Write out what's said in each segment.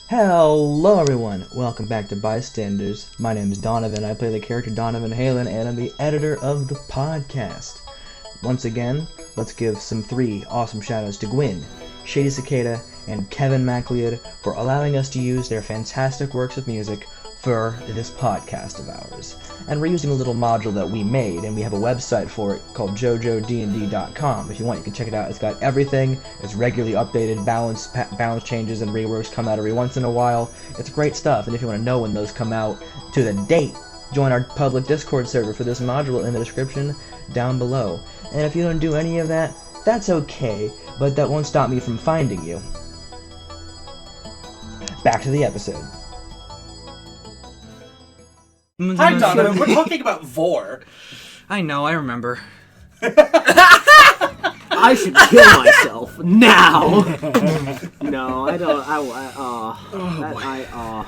Hello everyone, welcome back to Bystanders. My name is Donovan, I play the character Donovan Halen, and I'm the editor of the podcast. Once again, let's give some 3 awesome shoutouts to Gwinn, Shady Cicada, and Kevin Macleod for allowing us to use their fantastic works of music for this podcast of ours. And we're using a little module that we made, and we have a website for it called jojodnd.com. If you want, you can check it out. It's got everything. It's regularly updated. Balance changes and reworks come out every once in a while. It's great stuff, and if you want to know when those come out to the date, join our public Discord server for this module in the description down below. And if you don't do any of that, that's okay, but that won't stop me from finding you. Back to the episode. Hi, Donovan. We're talking about Vor. I know, I remember. I should kill myself now. No, I don't.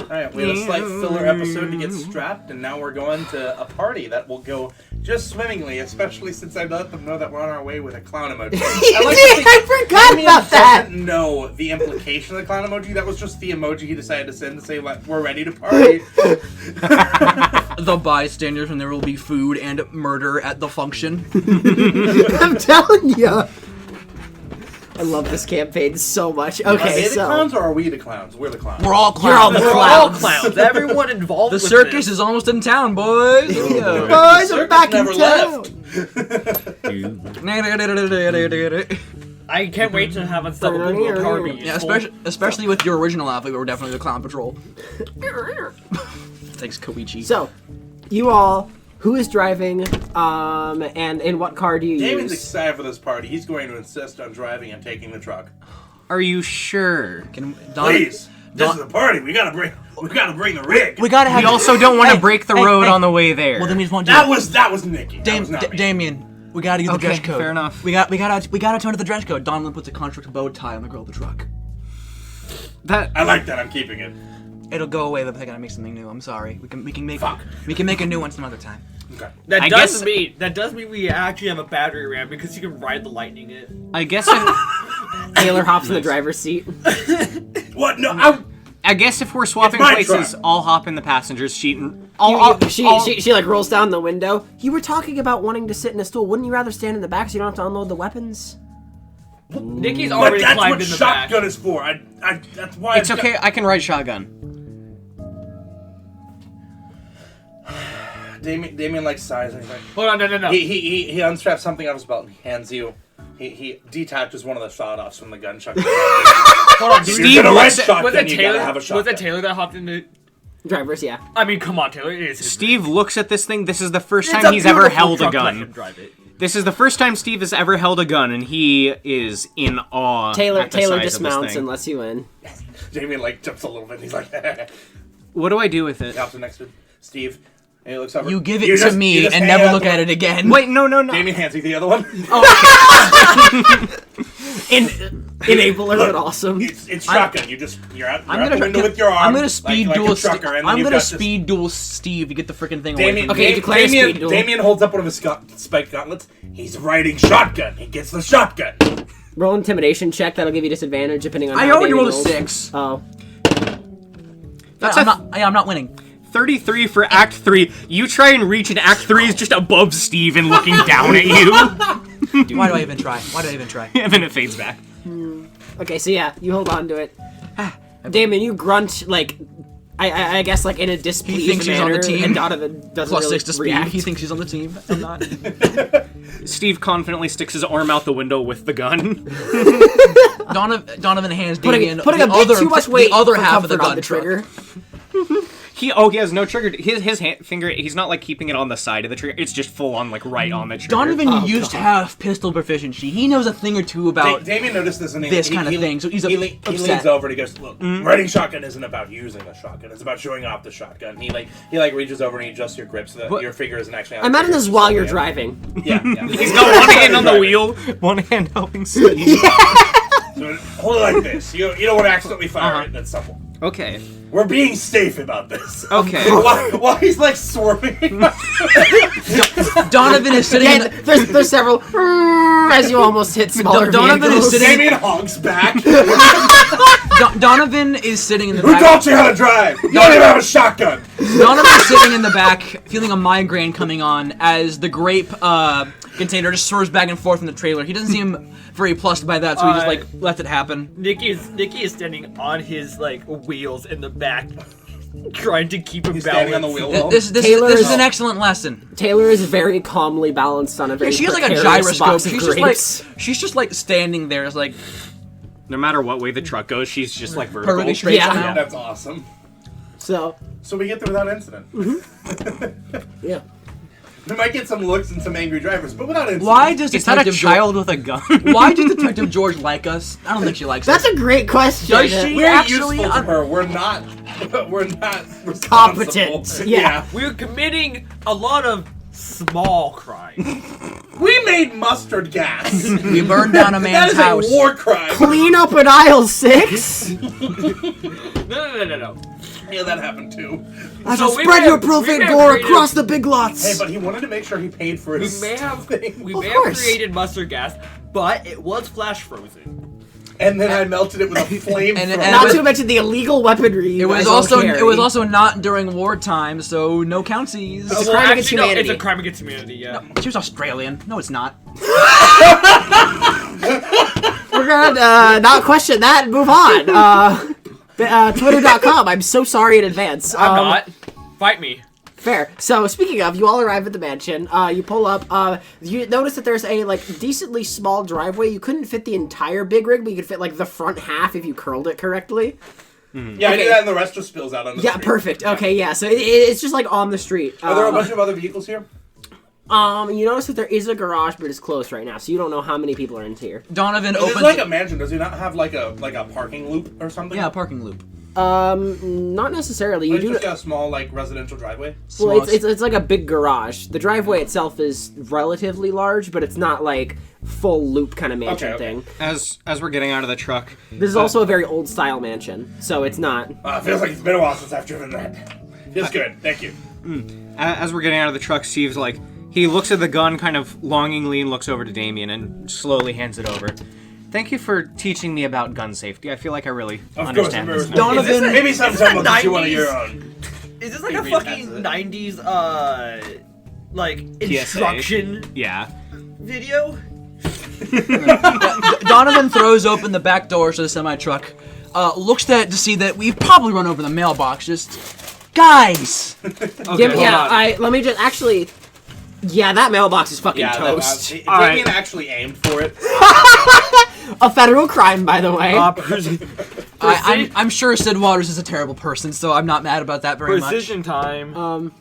Alright, we had a slight filler episode to get strapped, and now we're going to a party that will go just swimmingly, especially since I let them know that we're on our way with a clown emoji. I forgot about that. Doesn't know the implication of the clown emoji. That was just the emoji he decided to send to say, like, we're ready to party. The bystanders, and there will be food and murder at the function. I'm telling you. I love this campaign so much. Okay, are they the clowns or are we the clowns? We're the clowns. We're all clowns. You're all the We're clowns. all clowns. Everyone involved The with circus this. is almost in town, boys. Here we go. Boys, The I'm back in circus town. I can't wait to have Unstoppable Party. Yeah, especially with your original outfit, we were definitely the clown patrol. Thanks, Koichi. So, you all, who is driving, and in what car do you Damon's use? excited for this party. He's going to insist on driving and taking the truck. Are you sure? Please, this is a party. We gotta bring the rig. We gotta have. We also don't want to break the road on the way there. Well, then we just won't do That was Nikki. That was not me. Damien, we gotta get the Okay, dress code. fair enough. We gotta turn to the dress code. Donovan puts a construct bow tie on the girl of the truck. I like that. I'm keeping it. It'll go away, but they gotta make something new. I'm sorry. We can make a new one some other time. Okay. That I does guess- mean we actually have a battery ram because you can ride the lightning it. I guess Taylor hops in the driver's seat. What? No. I guess if we're swapping my places, truck. I'll hop in the passenger's seat and She like rolls down the window. You were talking about wanting to sit in a stool. Wouldn't you rather stand in the back so you don't have to unload the weapons? Nikki's But already that's climbed what in the back. shotgun is for. That's why. It's okay. I can ride shotgun. Damien likes size. And he's like, Hold on, no. He unstraps something out of his belt and hands you. He detaches one of the sawed-offs from the gun chuck. Hold on, If you're Steve gonna ride looks at- shotgun, you gotta have a shotgun. Was it Taylor that hopped into... Drivers, yeah. I mean, come on, Taylor. It is his Steve looks at this thing. This is the first It's time a he's ever beautiful held a truck. Let him gun. drive it. This is the first time Steve has ever held a gun, and he is in awe. Taylor at the size of this dismounts thing. and lets you in. Damien like jumps a little bit. And he's like, What do I do with it? he hops in next to Steve. And he looks over. You give it You to just- you me just and hang never out look the- at it again. Wait, no. Damien hands you the other one. Enabler, but awesome. It's shotgun. You're out the window I'm with your arm. I'm gonna speed like duel. a trucker, and then I'm you've gonna got this- speed duel Steve to get the freaking thing away Damien, from me. Okay, declare a speed duel. Damien holds up one of his spiked gauntlets. He's riding shotgun. He gets the shotgun. Roll intimidation check. That'll give you disadvantage depending on I how already Damien rolled a rolls. 6. Oh. I'm not winning. 33 for Act 3. You try and reach, and Act 3 is just above Steve and looking down at you. Why do I even try? And then it fades back. Okay, so yeah, you hold on to it. Damien, you grunt, like, I guess, like, in a displeased He thinks he's on the manner, team. and Donovan doesn't Plus really 6 to speed. react. He thinks he's on the team. I'm not. Steve confidently sticks his arm out the window with the gun. Donovan hands Damien Putting a the bit other, too much weight the other for half of the comfort on gun the truck. trigger. He has no trigger. His finger, he's not like keeping it on the side of the trigger. It's just full on like right on the trigger. Donovan used to have pistol proficiency. He knows a thing or two about. Damien noticed this, and this kind of thing, so he's he upset. leans over and he goes, "Look, riding shotgun isn't about using a shotgun. It's about showing off the shotgun." He reaches over and he adjusts your grip so that your figure isn't actually. On I the imagine trigger. this is while you're Yeah. driving. Yeah. He's got one hand on the wheel, one hand helping Steve. So hold it like this. You don't want to accidentally fire it at someone. Okay. We're being safe about this. Okay. Why he's like swarming? Donovan is sitting. Yeah, there's several as you almost hit smaller Donovan is vehicles. sitting- Damien honks back. Donovan is sitting in the Who back. taught you how to drive? You don't even have a shotgun. Donovan is sitting in the back, feeling a migraine coming on as the grape container just swerves back and forth in the trailer. He doesn't seem very plussed by that, so he just like lets it happen. Nikki is standing on his like wheels in the back, trying to keep him He's balanced. standing on the wheel well. This is an excellent lesson. Taylor is very calmly balanced on a very She has like a precarious gyroscope. box of grapes. She's just like standing there, it's like No matter what way the truck goes, she's just like vertical. perfectly straight Yeah. somehow. That's awesome. So, So we get there without incident. yeah. We might get some looks and some angry drivers, but without incident. Why does Is that a Detective child with a gun? Why does Detective George like us? I don't think she likes That's us. a great question. Does she? We're Actually, useful to I'm- her. We're not responsible. Competent. Yeah. We're committing a lot of small crimes. We made mustard gas. We burned down a That man's is house. a war crime. Clean up in aisle 6. No. Yeah, that happened too. I So shall we spread may your have- we profane may have gore created- across the big lots. Hey, but he wanted to make sure he paid for We his may have thing. we Of may have course. created mustard gas, but it was flash frozen. And then I melted it with a flame. And Not it to was- mention the illegal weaponry. It was also not during wartime, so no countsies. It's a crime against actually, no, it's humanity. a crime against humanity. Yeah. She was Australian. No, it's not. We're gonna not question that and move on. Twitter.com. I'm so sorry in advance. I'm not. Fight me. Fair. So speaking of, you all arrive at the mansion. You pull up. You notice that there's a like decently small driveway. You couldn't fit the entire big rig, but you could fit like the front half if you curled it correctly. Yeah, I Okay. do that, and the rest just spills out on the Yeah, street. perfect. Okay, yeah. So it's just like on the street. Are there a bunch of other vehicles here? You notice that there is a garage, but it's closed right now, so you don't know how many people are in here. Donovan It's opens. like a mansion. Does he not have like a parking loop or something? Yeah, a parking loop. Not necessarily. You It's do. just got a small like residential driveway. Well, it's like a big garage. The driveway itself is relatively large, but it's not like full loop kind of mansion Okay. thing. As we're getting out of the truck, This is also a very old style mansion, so it's not. Feels like it's been a while since I've driven that. Feels good. Thank you. as we're getting out of the truck, Steve's like, he looks at the gun kind of longingly and looks over to Damien and slowly hands it over. Thank you for teaching me about gun safety. I feel like I really understand this. now." Donovan. Maybe sometime we'll get you 90s? one of your own. Is this like a Maybe fucking that's 90s like instruction Yeah. video? Donovan throws open the back doors of the semi truck. Looks to see that we've probably run over the mailbox. Just guys. Let me just actually. Yeah, that mailbox is fucking toast. Damien actually aimed for it. A federal crime, by the way. I'm sure Sid Waters is a terrible person, so I'm not mad about that very much. Precision time. Um,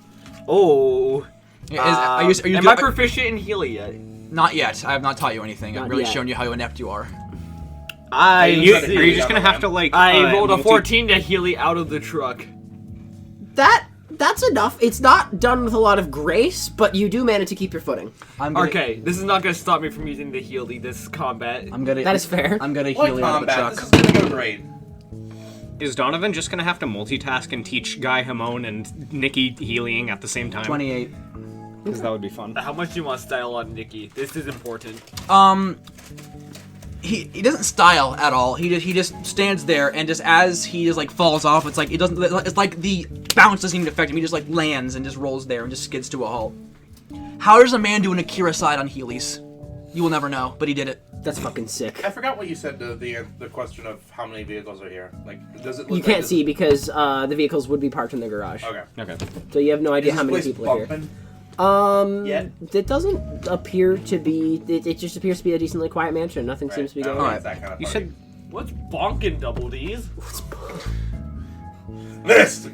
Oh. Are you Am I proficient in Healy yet? Not yet. I have not taught you anything. I've Not really yet. shown you how inept you are. Are you said it just really gonna on have the to like? I rolled a multi- 14 to Healy out of the truck. That's enough. It's not done with a lot of grace, but you do manage to keep your footing. I'm gonna, Okay, this is not gonna stop me from using the Healy this combat. That is fair. I'm gonna What heal you out of the combat? truck. This is gonna go great. Is Donovan just gonna have to multitask and teach Guy Hamon and Nikki healing at the same time? 28. Because that would be fun. How much do you want to style on Nikki? This is important. He doesn't style at all. He just stands there, and just as he just like falls off, it's like it doesn't. It's like the bounce doesn't even affect him. He just like lands and just rolls there and just skids to a halt. How does a man do an Akira side on Heelys? You will never know, but he did it. That's fucking sick. I forgot what you said to the question of how many vehicles are here. Like, does it look You can't see because the vehicles would be parked in the garage. Okay. Okay. So you have no idea Is how this many place people are here. bumping? It doesn't appear to be. It just appears to be a decently quiet mansion. Nothing seems to be going on. on. It's that kind of You party. said What's bonkin' double D's? this.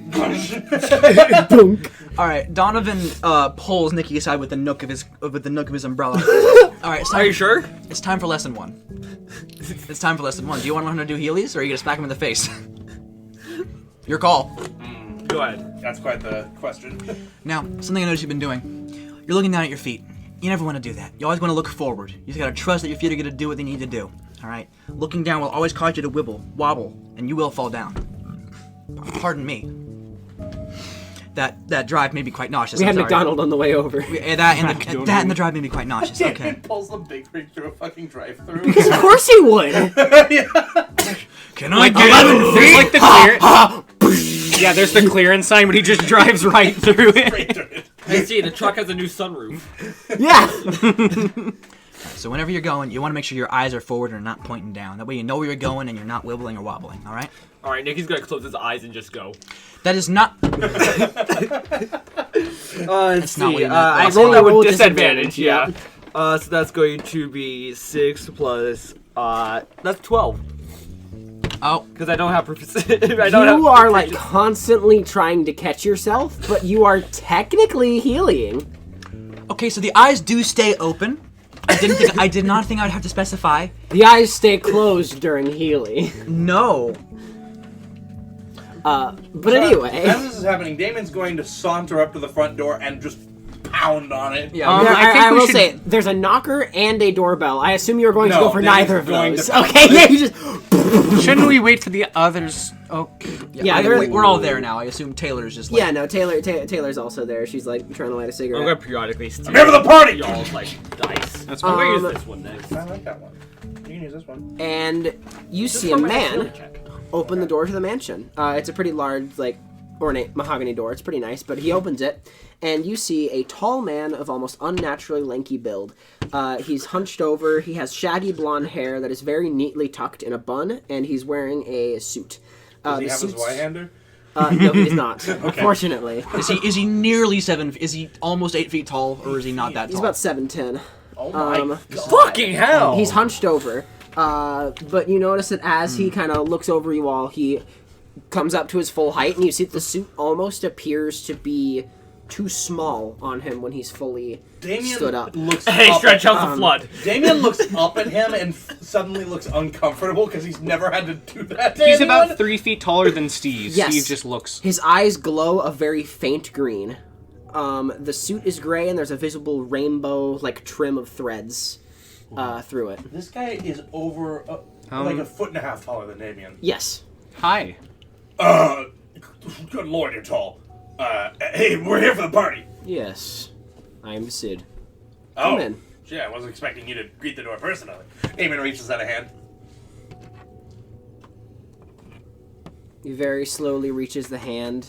All right, Donovan pulls Nikki aside with the nook of his umbrella. All right, Are you sure? It's time for lesson 1. It's time for lesson 1. Do you want to learn how to do Heelys, or are you gonna smack him in the face? Your call. Go ahead. That's quite the question. Now, something I noticed you've been doing. You're looking down at your feet. You never want to do that. You always want to look forward. You just gotta trust that your feet are gonna do what they need to do. All right. Looking down will always cause you to wobble, and you will fall down. Pardon me. That drive made me quite nauseous. We I'm had sorry. McDonald on the way over. That and the drive made me quite nauseous. He Okay. pulls the big rig through a fucking drive-through. Of course he would. Can I get There's like the clear. Yeah, there's the clearance sign, but he just drives right through it. Straight through it. I see, the truck has a new sunroof. Yeah. So whenever you're going, you want to make sure your eyes are forward and not pointing down. That way you know where you're going and you're not wibbling or wobbling. All right. All right, Nikki's gonna close his eyes and just go. That is not. Let's not what see. you meant. I That's rolled that roll with disadvantage, disadvantage. Yeah. So that's going to be 6 plus. That's 12 Oh, because I don't have proficiency. I don't You have are like constantly trying to catch yourself, but you are technically healing. okay. So the eyes do stay open. I did not think I'd have to specify. The eyes stay closed during healing. No. But anyway. As this is happening, Damon's going to saunter up to the front door and just pound on it. Yeah. I we will should- say, there's a knocker and a doorbell. I assume you were going to No, go for they're neither of just going those. to- Okay, yeah, you just... Shouldn't we wait for the others? Okay. Yeah, they're- we're all there now. I assume Taylor's just like. Yeah, no, Taylor's also there. She's like trying to light a I'm cigarette. gonna periodically steal I'm here for the party! y'all's like dice. That's I'm fine. gonna use this one next. I like that one. You can use this one. And you Just see for a my man dexterity check. open the door to the mansion. It's a pretty large, like, ornate mahogany door. It's pretty nice, but he opens it, and you see a tall man of almost unnaturally lanky build. He's hunched over. He has shaggy blonde hair that is very neatly tucked in a bun, and he's wearing a suit. Does he the have his suit's- Y-hander? No, he does not. Unfortunately, Is he nearly 7? Is he almost 8 feet tall, or is he not that tall? he's about 7'10". Oh my god. Fucking hell! He's hunched over. But you notice that as he kind of looks over you all, he comes up to his full height, and you see that the suit almost appears to be too small on him when he's fully Damien stood up. looks Hey, up stretch at, out the flood. Damien looks up at him and suddenly looks uncomfortable because he's never had to do that to He's anyone. about 3 feet taller than Steve. Yes. Steve just looks. His eyes glow a very faint green. The suit is gray, and there's a visible rainbow like trim of threads through it. This guy is over like a foot and a half taller than Damien. Yes. Hi. Good lord, you're tall. Hey, we're here for the party. Yes. I'm Sid. Oh, Come in. shit, I wasn't expecting you to greet the door personally. Damon reaches out a hand. He very slowly reaches the hand,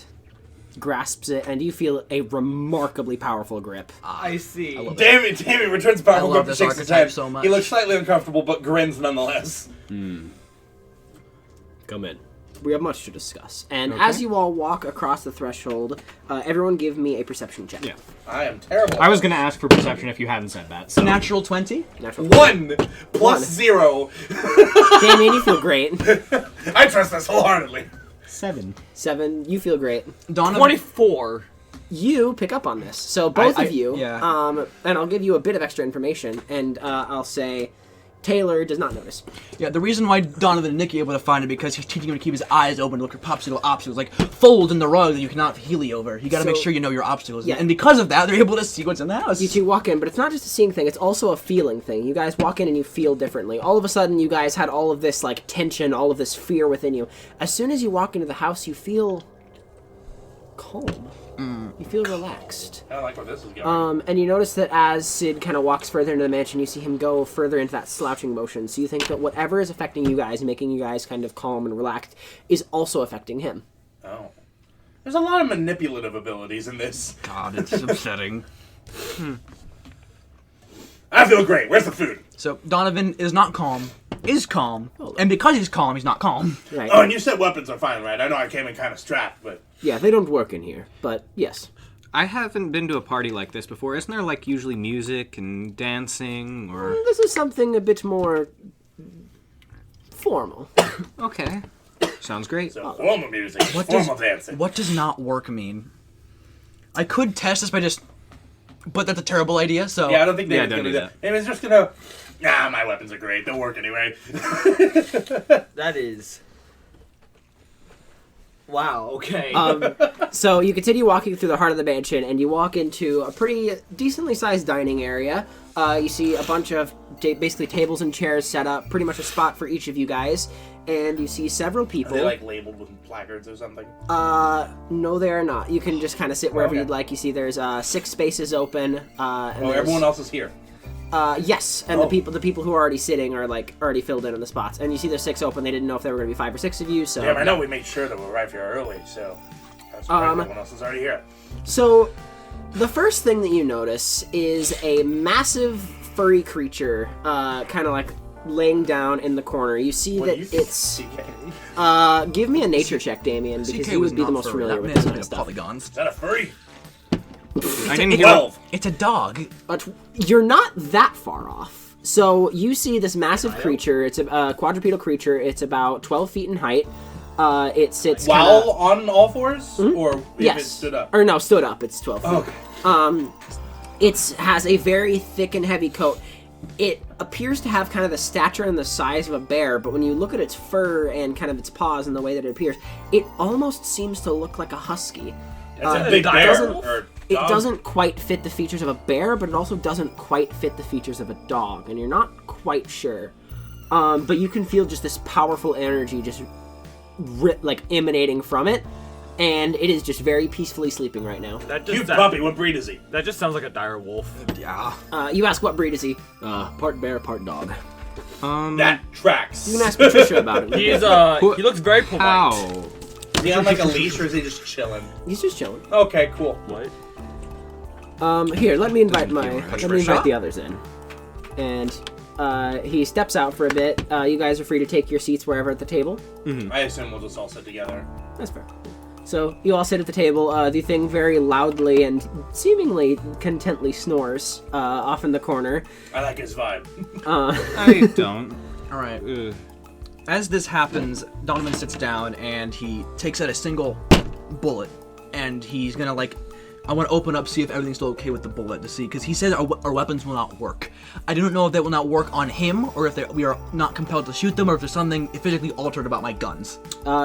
grasps it, and you feel a remarkably powerful grip. I see. Damien returns powerful I love grip and this shakes his archetype head. so much. He looks slightly uncomfortable, but grins nonetheless. Come in. We have much to discuss. And Okay. as you all walk across the threshold, everyone give me a perception check. Yeah. I am terrible. I was gonna ask for perception if you hadn't said that. So. Natural 20. Natural. 1 plus One. 0. Damien, you feel great. I trust this wholeheartedly. 7. 7, you feel great. Donovan. 24. You pick up on this. So both of you, yeah. and I'll give you a bit of extra information, and I'll say Taylor does not notice. Yeah, the reason why Donovan and Nicky are able to find it because he's teaching him to keep his eyes open to look for popsicle obstacles, like folds in the rug that you cannot heely over. You got to make So- sure you know your obstacles, Yeah. and because of that, they're able to see what's in the house. You two walk in, but it's not just a seeing thing, it's also a feeling thing. You guys walk in and you feel differently. All of a sudden, you guys had all of this, like, tension, all of this fear within you. As soon as you walk into the house, you feel calm. You feel relaxed. I don't like where this is going. And you notice that as Sid kind of walks further into the mansion, you see him go further into that slouching motion. So you think that whatever is affecting you guys, making you guys kind of calm and relaxed, is also affecting him. Oh. There's a lot of manipulative abilities in this. God, it's upsetting. I feel great. Where's the food? So Donovan is not calm, is calm, and because he's calm, he's not calm. Right. Oh, and you said weapons are fine, right? I know I came in kind of strapped, but... Yeah, they don't work in here, but yes. I haven't been to a party like this before. Isn't there like usually music and dancing or? This is something a bit more formal. Okay. Sounds great. So, formal music, What formal does dancing. what does not work mean? I could test this by just, but that's a terrible idea. So Yeah, I don't think Yeah, Damon's don't gonna do do that. Damon's just gonna... Nah, my weapons are great. They'll work anyway. That is. Wow, okay. So you continue walking through the heart of the mansion, and you walk into a pretty decently sized dining area. You see a bunch of basically tables and chairs set up, pretty much a spot for each of you guys. And you see several people. Are they like labeled with placards or something? No, they are not. You can just kind of sit wherever you'd like. You see, there's 6 spaces open. And everyone else is here. Yes, and the people who are already sitting are like already filled in on the spots. And you see there's 6 open. They didn't know if there were going to be 5 or 6 of you. So yeah, I know we made sure that we arrived here early. So I was surprised everyone else is already here. So the first thing that you notice is a massive furry creature, kind of like laying down in the corner. You see that it's. Give me a nature check, Damien, because you would be the most familiar with this kind of stuff. Polygons. Is that a furry? I didn't hear. 12. It's a dog. You're not that far off. So you see this massive creature. It's a quadrupedal creature. It's about 12 feet in height. It sits while on all fours, or if it stood up. Or no, stood up. It's 12 feet. Okay. It has a very thick and heavy coat. It appears to have kind of the stature and the size of a bear, but when you look at its fur and kind of its paws and the way that it appears, it almost seems to look like a husky. It's a big bear. It doesn't quite fit the features of a bear, but it also doesn't quite fit the features of a dog, and you're not quite sure. But you can feel just this powerful energy just like emanating from it, and it is just very peacefully sleeping right now. Cute puppy. What breed is he? That just sounds like a dire wolf. Yeah. You ask what breed is he? Part bear, part dog. That tracks. You can ask Patricia about it. He looks very polite. How? Is he on like a leash or is he just chilling? He's just chilling. Okay, cool. What? Here, let me invite the others in. And he steps out for a bit. You guys are free to take your seats wherever at the table. I assume we'll just all sit together. That's fair. So you all sit at the table. The thing very loudly and seemingly contently snores off in the corner. I like his vibe. I don't. All right. As this happens, Donovan sits down and he takes out a single bullet, and he's gonna I want to open up, see if everything's still okay with the bullet to see, because he says our weapons will not work. I don't know if they will not work on him, or if we are not compelled to shoot them, or if there's something physically altered about my guns.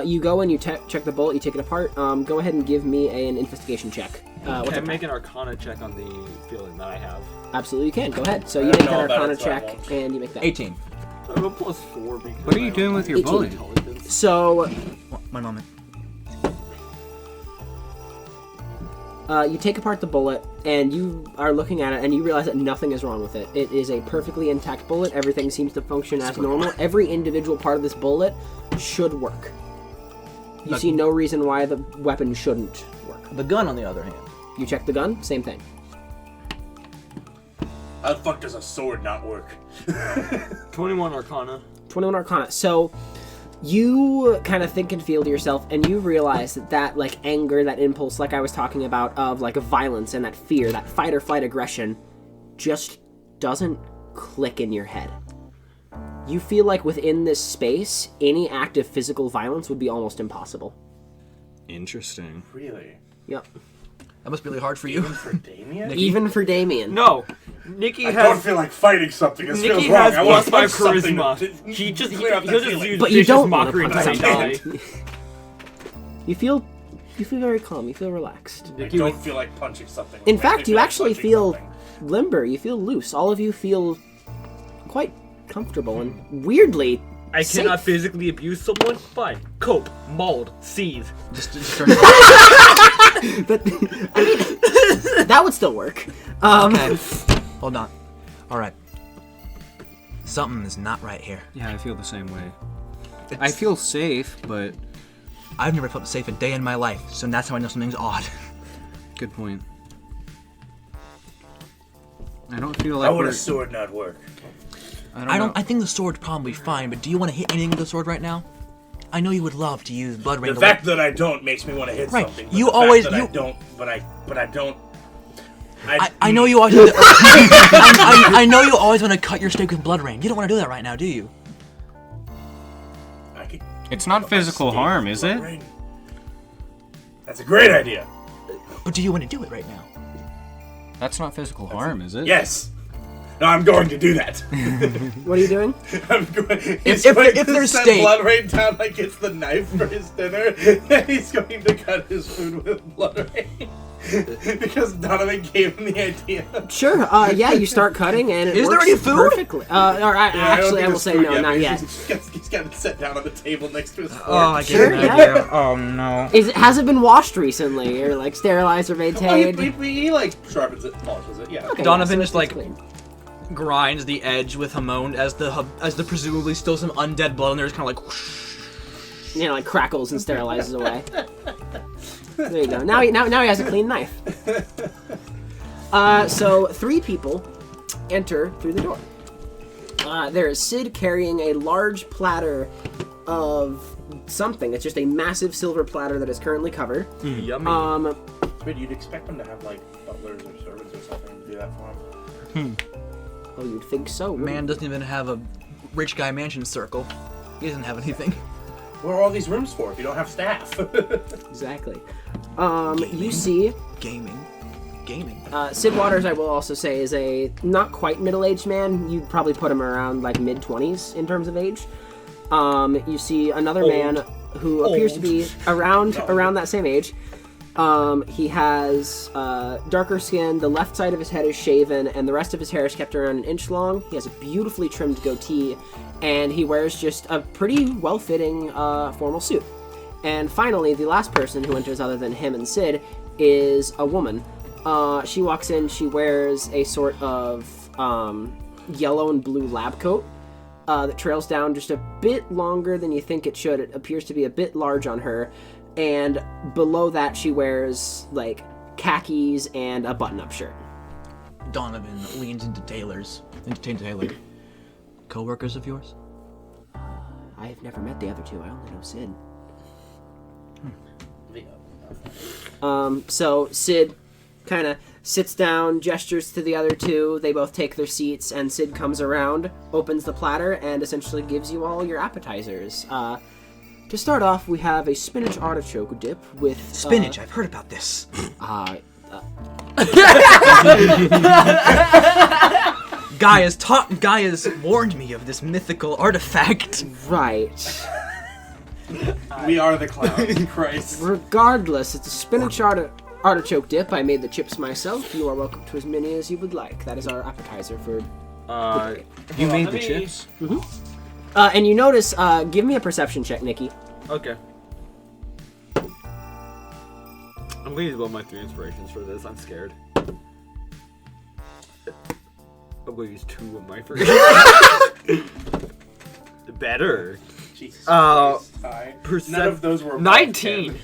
You go and you check the bullet, you take it apart. Go ahead and give me an investigation check. Can I make an Arcana check on the feeling that I have? Absolutely, you can. Go ahead. So you make that Arcana check, and you make that. 18. I have a +4 because What are you doing with your 18. bullet? So One moment. you take apart the bullet, and you are looking at it, and you realize that nothing is wrong with it. It is a perfectly intact bullet. Everything seems to function as normal. Every individual part of this bullet should work. You see no reason why the weapon shouldn't work. The gun, on the other hand. You check the gun, same thing. How the fuck does a sword not work? 21 Arcana. 21 Arcana. So you kind of think and feel to yourself, and you realize that anger, that impulse, like I was talking about, of violence and that fear, that fight or flight aggression, just doesn't click in your head. You feel like within this space, any act of physical violence would be almost impossible. Interesting. Really? Yep. That must be really hard for you. Even for Damien? Even for Damien. No, Nikki I has. don't feel like fighting something. This Nikki feels wrong. has I want to +5 punch something charisma. to He'll just clear up that use feeling. But you vicious don't want to mockery punch to die. something. You feel very calm. You feel relaxed. I don't feel like punching something. In I fact, you like actually punching feel something. limber. You feel loose. All of you feel quite comfortable and weirdly I safe. cannot physically abuse someone. Fine. Cope, mauled, seethe. Just But I mean, that would still work. Okay. Hold on. All right. Something is not right here. Yeah, I feel the same way. I feel safe, but I've never felt safe a day in my life, so that's how I know something's odd. good point. I don't feel like How would we're... a sword not work? I think the sword's probably fine, but do you want to hit anything with the sword right now? I know you would love to use blood rain. The fact that I don't makes me want to hit Right. something. But You the always- Fact that you- I don't. But I don't. I know you always. I know you always want to cut your steak with blood rain. You don't want to do that right now, do you? I could It's not physical harm, is it? Rain. That's a great idea. But do you want to do it right now? That's not physical harm, is it? Yes. No, I'm going to do that. What are you doing? I'm going. If to there's set steak- blood rain down like it's the knife for his dinner, and he's going to cut his food with blood rain. Because Donovan gave him the idea. Sure. Yeah, you start cutting, and it Is there works any food? perfectly. Actually, I will say no, not yet. He's got it set down on the table next to his fork. Oh, I Sure, get an yeah. idea. Oh no. Has it been washed recently, or like sterilized or maintained? He like sharpens it, polishes it. Yeah. Okay, Donovan so just, it's like, clean. Grinds the edge with Hamon as the presumably still some undead blood, and there's kind of like. Whoosh. You know, like crackles and sterilizes away. There you go. Now he has a clean knife. So 3 people enter through the door. There is Sid carrying a large platter of something. It's just a massive silver platter that is currently covered. Yummy. Wait, you'd expect him to have like butlers or servants or something to do that for him. Oh, you'd think so. wouldn't Man doesn't even have a rich guy mansion circle. He doesn't have anything. What are all these rooms for if you don't have staff? you? Exactly. You see Gaming. Sid Waters, I will also say, is a not quite middle-aged man. You'd probably put him around like mid-20s in terms of age. You see another man who appears to be around that same age. He has darker skin. The left side of his head is shaven, and the rest of his hair is kept around an inch long. He has a beautifully trimmed goatee, and he wears just a pretty well-fitting formal suit. And finally, the last person who enters other than him and Sid is a woman. She walks in, she wears a sort of yellow and blue lab coat that trails down just a bit longer than you think it should. It appears to be a bit large on her. And below that, she wears, like, khakis and a button-up shirt. Donovan leans into Taylor. Co-workers of yours? I have never met the other two. I only know Sid. So Sid kind of sits down, gestures to the other two. They both take their seats, and Sid comes around, opens the platter, and essentially gives you all your appetizers. To start off, we have a spinach artichoke dip with... Spinach, I've heard about this. Guy has warned me of this mythical artifact. Right. We are the clowns, Christ. Regardless, it's a spinach artichoke dip. I made the chips myself. You are welcome to as many as you would like. That is our appetizer for... You made the chips? And you notice, give me a perception check, Nikki. Okay. I'm gonna use one of my 3 inspirations for this. I'm scared. I'm gonna use 2 of my 3. Better. Jesus Christ. None of those were 19.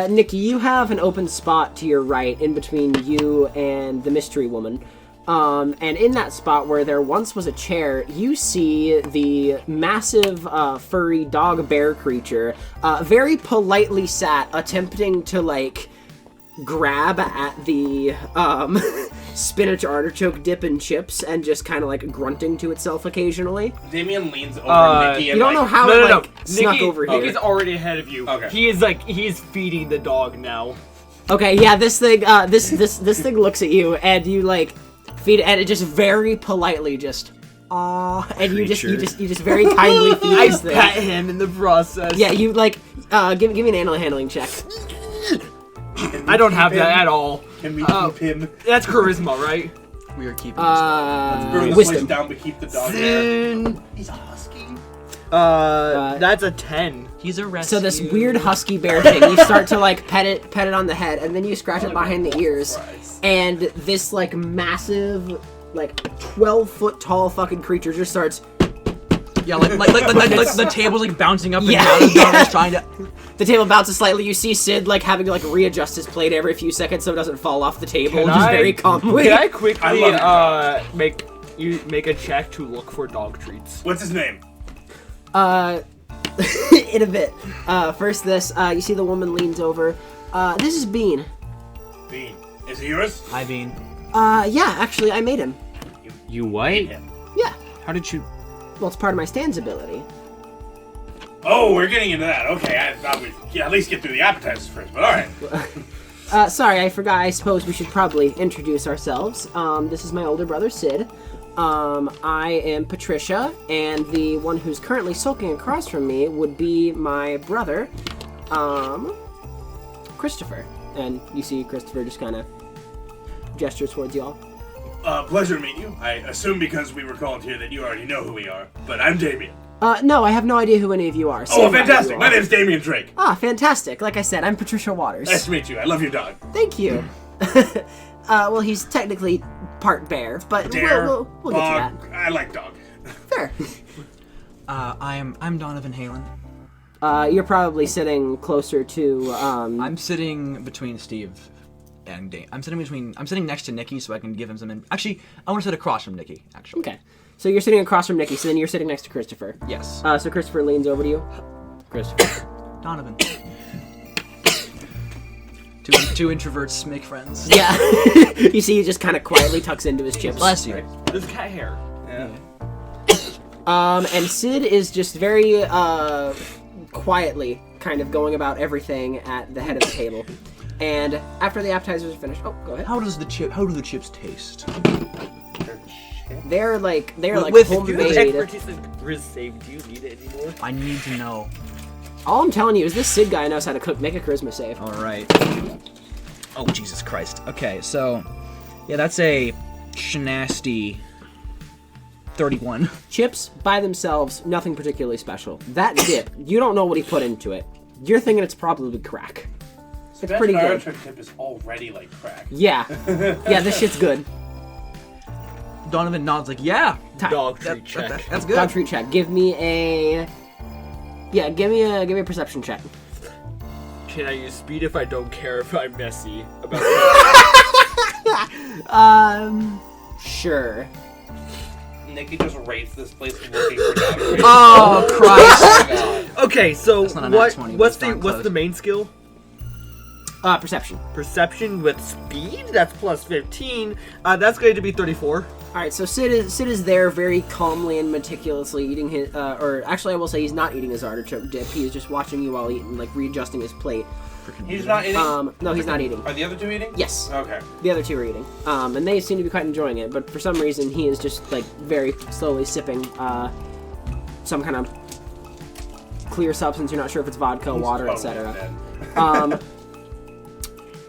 Nikki, you have an open spot to your right in between you and the mystery woman. And in that spot where there once was a chair, you see the massive, furry dog-bear creature, very politely sat, attempting to, like, grab at the, spinach artichoke dip and chips, and just kind of, like, grunting to itself occasionally. Damien leans over Nikki and You don't know how it, like, snuck Nikki, over here. Nikki's already ahead of you. Okay. He's feeding the dog now. Okay, yeah, this thing, this thing looks at you, and you, like... feed it, and it just very politely just, and you just very kindly feed I this thing. pet him in the process. Yeah, you like, give me an animal handling check. I don't have that at all. Can we keep him? That's charisma, right? We are keeping Burn this Wisdom. place down, but keep the dog there. He's a husky. That's a 10. He's a rescue. So this weird husky bear thing, you start to like pet it on the head, and then you scratch it behind the ears, and this like massive, like 12-foot tall fucking creature just starts. Yeah, like the table's like bouncing up and Yeah, down, and yeah. Donovan's trying to. The table bounces slightly. You see Sid like having to like readjust his plate every few seconds so it doesn't fall off the table, just very calmly. Can I quickly I make a check to look for dog treats? What's his name? In a bit. First this, you see the woman leans over. This is Bean. Bean. Is he yours? Hi, Bean. Yeah, actually, I made him. You what? Him. Yeah. How did you... Well, it's part of my stands ability. Oh, we're getting into that. Okay, I thought we'd at least get through the appetizers first, but alright. Sorry, I forgot. I suppose we should probably introduce ourselves. This is my older brother, Sid. I am Patricia, and the one who's currently sulking across from me would be my brother, Christopher. And you see Christopher just kind of gestures towards y'all. Pleasure to meet you. I assume because we were called here that you already know who we are, but I'm Damien. No, I have no idea who any of you are. Oh, fantastic! My name's Damien Drake. Ah, fantastic. Like I said, I'm Patricia Waters. Nice to meet you. I love your dog. Thank you. Well, he's technically part bear, but Dare, we'll get dog. to that. I like dog. Fair. I'm Donovan Halen. You're probably sitting closer to, I'm sitting between Steve and Dane. I'm sitting next to Nikki so I can give him some. Actually, I want to sit across from Nikki. Actually. Okay. So you're sitting across from Nikki, so then you're sitting next to Christopher. Yes. So Christopher leans over to you. Christopher. Donovan. Two introverts make friends. Yeah. You see he just kind of quietly tucks into his chips. Bless you. This cat hair. Yeah. And Sid is just very, quietly kind of going about everything at the head of the table. And after the appetizers are finished, go ahead. How do the chips taste? They're like With- homemade. Expertise in Riz-Save. Do you need it anymore? I need to know. All I'm telling you is this Sid guy knows how to cook. Make a charisma save. All right. Oh, Jesus Christ. Okay, so yeah, that's a shnasty 31. Chips by themselves, nothing particularly special. That dip, you don't know what he put into it. You're thinking it's probably crack. It's pretty good. That tip is already like crack. Yeah. Yeah, this shit's good. Donovan nods like, yeah. Dog treat check. That's good. Dog treat check. Give me a perception check. Can I use speed if I don't care if I'm messy about Sure. Nikki just rates this place looking for dog treats. Oh Christ! God. Okay, so That's not a nat 20, but what's it's darn what's close. the main skill? Perception. Perception with speed? That's plus 15. That's going to be 34. Alright, so Sid is there very calmly and meticulously eating his, or actually I will say he's not eating his artichoke dip, he is just watching you while eating, like readjusting his plate. He's not eating? No, he's not eating. Are the other two eating? Yes. Okay. The other two are eating. And they seem to be quite enjoying it, but for some reason he is just, like, very slowly sipping, some kind of clear substance, you're not sure if it's vodka, water, etc.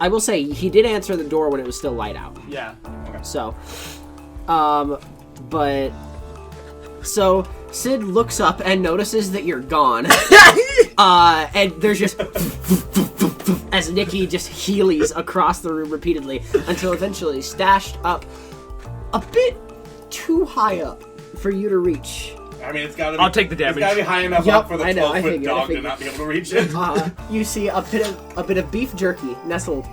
I will say, he did answer the door when it was still light out. Yeah. Okay. So, so Sid looks up and notices that you're gone. And there's just as Nikki just heelies across the room repeatedly until eventually stashed up a bit too high up for you to reach. I mean, it's gotta be. I'll take the damage. It's gotta be high enough Yup, up for the I know, 12-foot I dog to figured. not be able to reach it. You see a bit of beef jerky nestled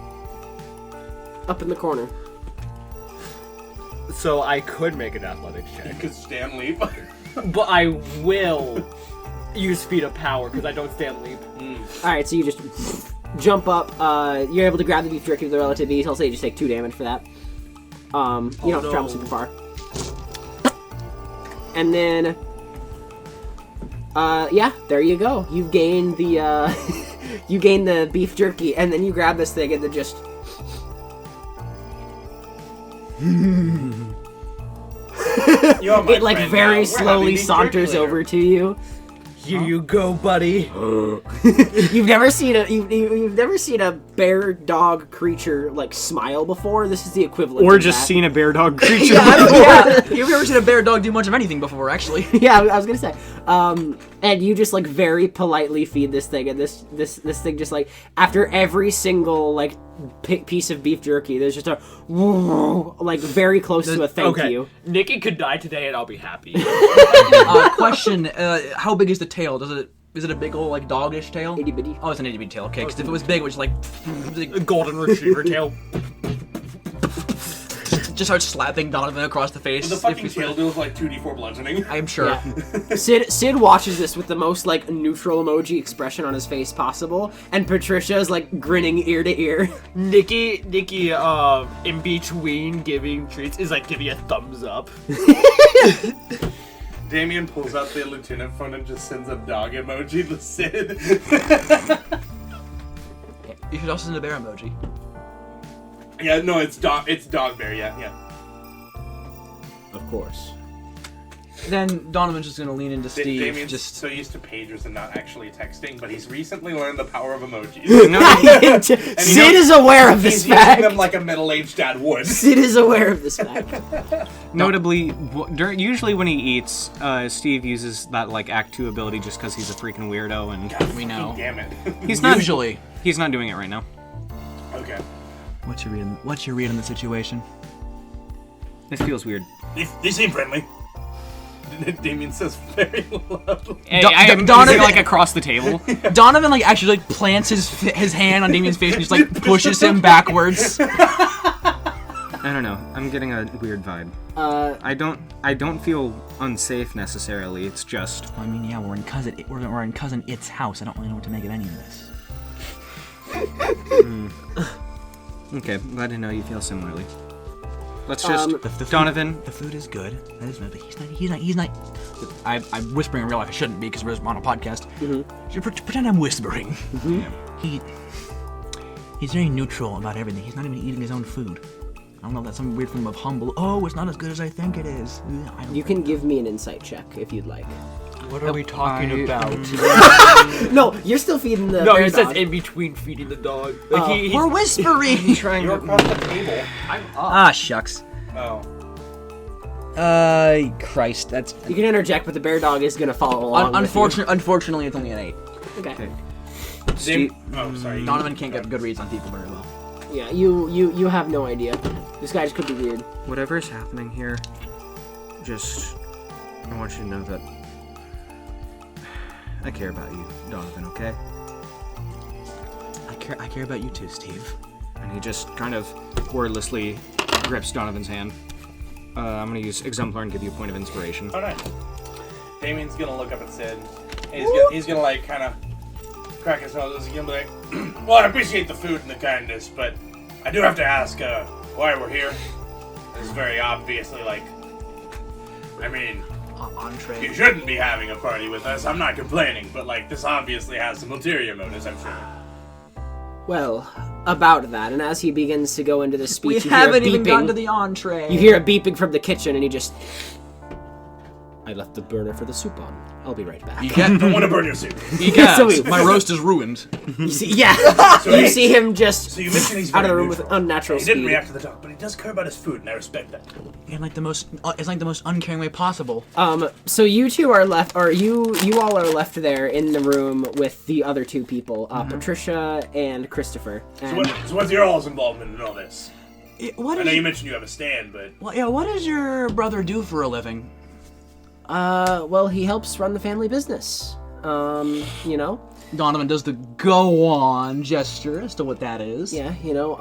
up in the corner. So I could make an athletics check. Because Stan leap. But I will use speed of power because I don't stand leap. Alright, so you just jump up, you're able to grab the beef jerky with a relative ease. I'll say you just take 2 damage for that. You don't have to travel super far. And then, yeah, there you go. You've gained the, you gain the beef jerky, and then you grab this thing and then just... it, like, very slowly saunters over to you. Here you go, buddy. You've never seen a bear dog creature like smile before. This is the equivalent. Or of just that. seen a bear dog creature. Yeah, you've never seen a bear dog do much of anything before, actually. Yeah, I was gonna say. And you just like very politely feed this thing, and this thing just like after every single like piece of beef jerky, there's just a like very close to a thank you. Nikki could die today and I'll be happy. Question: how big is the tail? Is it a big old like doggish tail? Itty bitty. Oh, it's an itty bitty tail. Okay, because if it was big, it was like A golden retriever tail. just start slapping Donovan across the face. The fucking tail deals like 2d4 bludgeoning. I'm sure. Yeah. Sid watches this with the most like neutral emoji expression on his face possible, and Patricia is like grinning ear to ear. Nikki, in between giving treats is like giving a thumbs up. Damien pulls out the lieutenant phone and just sends a dog emoji to Sid. You should also send a bear emoji. Yeah, no, it's dog bear. Yeah. Of course. Then Donovan's just gonna lean into Steve. Damien's Just so used to pagers and not actually texting, but he's recently learned the power of emojis. Sid is aware of this He's using fact. them like a middle-aged dad would. Sid is aware of this fact. Notably, usually when he eats, Steve uses that like Act 2 ability just because he's a freaking weirdo, and we know. Damn it. he's not Usually. He's not doing it right now. Okay. What's your read on the situation? This feels weird. They seem friendly. Damien says very loudly. Hey, Don- I am Donovan- like across the table. Donovan like actually like plants his hand on Damien's face and just like pushes him backwards. I don't know. I'm getting a weird vibe. I don't feel unsafe necessarily. It's just I mean, yeah, we're in cousin It's house. I don't really know what to make of any of this. okay. Glad to know you feel similarly. Let's just The food, Donovan. The food is good. That is good, but he's not. I'm whispering in real life. I shouldn't be because we're on a podcast. So pretend I'm whispering. He's very neutral about everything. He's not even eating his own food. I don't know if that's some weird form of humble. Oh, it's not as good as I think it is. You can give me an insight check if you'd like. What are we talking about? No, you're still feeding the No, bear he says dog. in between feeding the dog. Like he's We're whispering. Trying You're across the table. I'm up. Ah, shucks. Oh. Christ, that's You can interject, but the bear dog is gonna follow along. unfortunately it's only an 8. Okay. Oh, sorry. Donovan can't get good reads on people very well. Yeah, you have no idea. This guy just could be weird. Whatever is happening here, I want you to know that I care about you, Donovan, okay? I care about you too, Steve. And he just kind of wordlessly grips Donovan's hand. I'm gonna use Exemplar and give you a point of inspiration. Oh, nice. Damien's gonna look up at Sid. And he's gonna like kind of crack his nose. He's gonna be like, well, I appreciate the food and the kindness, but I do have to ask why we're here. This is very obviously like, I mean, Entree. you shouldn't be having a party with us. I'm not complaining, but like this obviously has some ulterior motives, I'm sure. Well, about that, and as he begins to go into the speech, We you hear a haven't even beeping. gotten to the entree. You hear a beeping from the kitchen, and he just. I left the burner for the soup on. I'll be right back. Don't want to burn your suit. My roast is ruined. You see, yeah. So you see him just So you mentioned he's out of the very room with neutral. unnatural He didn't speed. react to the dog, but he does care about his food, and I respect that. In like the most, it's like the most uncaring way possible. So you two are left, or you all are left there in the room with the other two people, Patricia and Christopher. And So what's your all's involvement in all this? What I is? know you mentioned you have a stand, but Well, yeah. What does your brother do for a living? well, he helps run the family business. You know, Donovan does the go on gesture as to what that is. yeah, you know,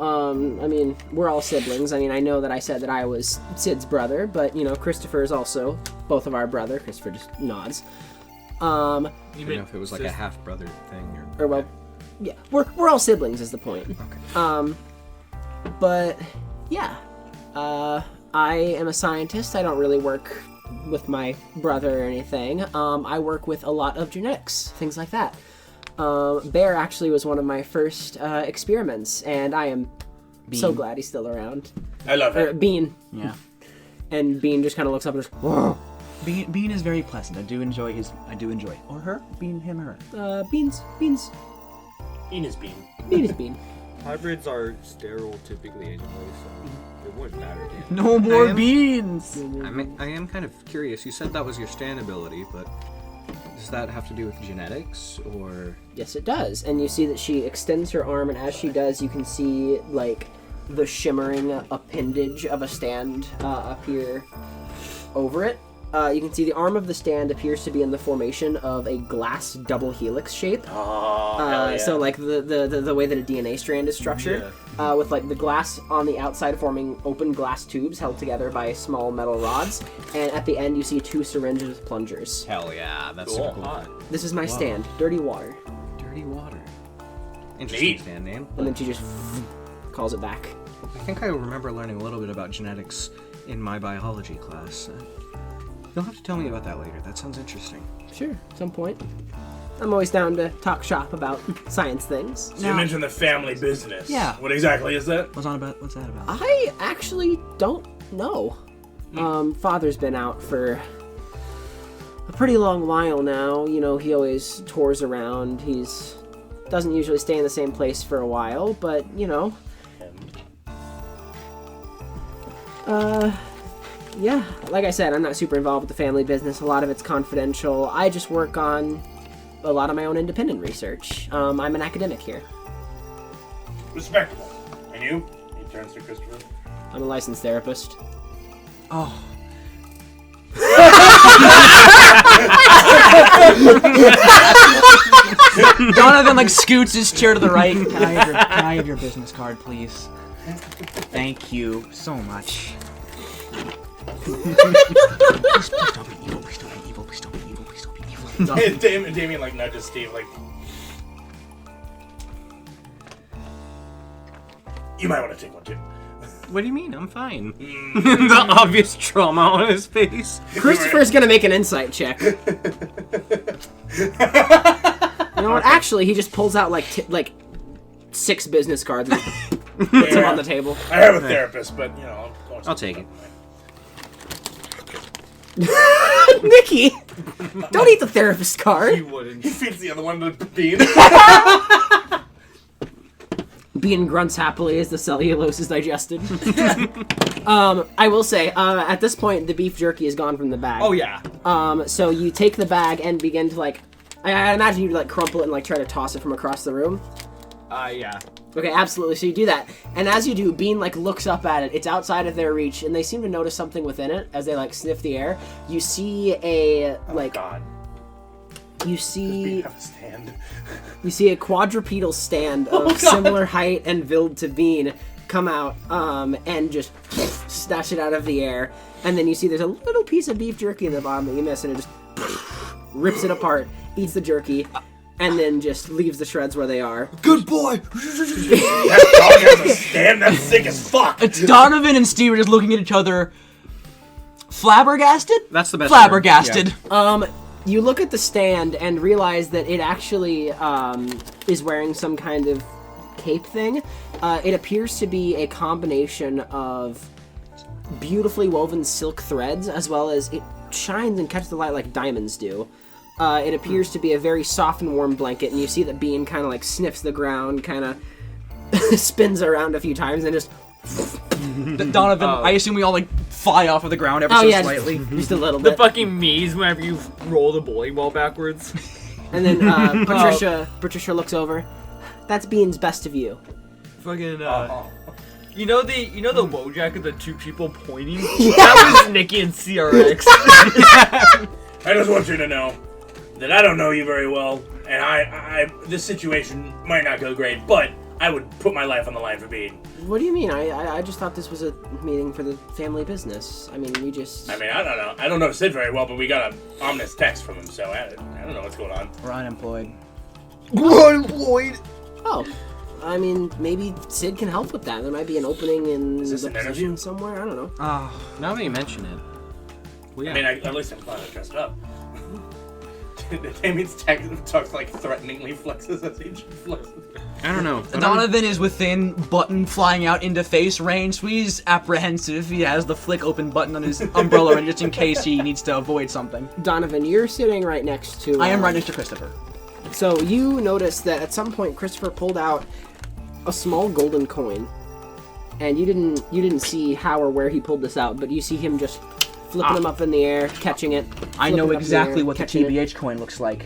I mean, we're all siblings. I mean, I know that I said that I was Sid's brother, but you know, Christopher is also both of our brother. Christopher just nods. I don't know if it was like a half-brother thing or... Or well, yeah, we're all siblings is the point. Okay. But yeah, I am a scientist. I don't really work with my brother or anything. I work with a lot of genetics, things like that. Bear actually was one of my first experiments, and I am so glad he's still around. I love Or it. Bean. Yeah. And Bean just kind of looks up and just, whoa. Bean is very pleasant. I do enjoy. Or her. Bean, him, her. Beans. Bean is bean. Bean is Bean. Hybrids are sterile typically anyway, so it wouldn't matter to him. No more beans. I am kind of curious. You said that was your stand ability, but does that have to do with genetics, or... Yes, it does. And you see that she extends her arm, and as she does, you can see, like, the shimmering appendage of a stand appear over it. You can see the arm of the stand appears to be in the formation of a glass double helix shape. Oh, hell yeah. So like the way that a DNA strand is structured, with like the glass on the outside forming open glass tubes held together by small metal rods, and at the end you see 2 syringes with plungers. Hell yeah, that's Cool. super cool. This is my stand, Dirty Water. Dirty water. Interesting Neat. stand name. And then she just calls it back. I think I remember learning a little bit about genetics in my biology class. You'll have to tell me about that later. That sounds interesting. Sure, at some point. I'm always down to talk shop about science things. So you mentioned the family business. Yeah. What exactly is that? What's that about? I actually don't know. Father's been out for a pretty long while now. You know, he always tours around. He's doesn't usually stay in the same place for a while, but, you know. Yeah, like I said, I'm not super involved with the family business. A lot of it's confidential. I just work on a lot of my own independent research. I'm an academic here. Respectable. And you? He turns to Christopher. I'm a licensed therapist. Oh. Donovan like scoots his chair to the right. Can I have your business card, please? Thank you so much. Please don't be evil. Please don't be evil. Please don't be evil. Please don't be evil. Damien like nudges Steve like, you might want to take one too. What do you mean? I'm fine. The obvious trauma on his face. Christopher's gonna make an insight check. You know what? Actually, he just pulls out like 6 business cards and puts them on the table. I have a therapist, but you know, I'll take it. Nikki, don't eat the therapist card. You wouldn't. He feeds the other one to Bean. Bean grunts happily as the cellulose is digested. I will say, at this point, the beef jerky is gone from the bag. Oh yeah. So you take the bag and begin to like, I imagine you'd like crumple it and like try to toss it from across the room. Yeah. Okay, absolutely. So you do that, and as you do, Bean like looks up at it. It's outside of their reach, and they seem to notice something within it as they like sniff the air. You see a like. Oh, God. You Does see. Bean have a stand? You see a quadrupedal stand of similar height and build to Bean come out and just snatch it out of the air. And then you see there's a little piece of beef jerky in the bottom that you miss, and it just rips it apart, eats the jerky, and then just leaves the shreds where they are. Good boy. That dog has a stand? That's sick as fuck. It's Donovan and Steve are just looking at each other, flabbergasted. That's the best. Flabbergasted. You look at the stand and realize that it actually is wearing some kind of cape thing. It appears to be a combination of beautifully woven silk threads, as well as it shines and catches the light like diamonds do. It appears to be a very soft and warm blanket, and you see that Bean kind of like sniffs the ground, kind of spins around a few times, and just... Donovan, I assume we all like fly off of the ground ever so slightly. Just a little The bit. fucking maze whenever you roll the bowling ball backwards. And then Patricia looks over. That's Bean's best of you. Fucking you know the Wojak of the 2 people pointing? That was Nikki and CRX. I just want you to know that I don't know you very well, and I this situation might not go great, but I would put my life on the line for Bean. What do you mean? I just thought this was a meeting for the family business. I mean, you just... I mean, I don't know. I don't know Sid very well, but we got an ominous text from him, so I don't know what's going on. We're unemployed. Oh. I mean, maybe Sid can help with that. There might be an opening in Is this the an position interview? somewhere. I don't know. Now that you mention it. Well, yeah. I mean, at least I'm glad I dressed up. Damien's talks like threateningly, flexes as he flexes. I don't know. Donovan is within button flying out into face range, so he's apprehensive. He has the flick open button on his umbrella, and just in case he needs to avoid something. Donovan, you're sitting right next to... I am right next to Christopher. So you notice that at some point Christopher pulled out a small golden coin, and you didn't see how or where he pulled this out, but you see him just flipping them up in the air, catching it. I know flipping up in the exactly air, what the catching it. TBH coin looks like.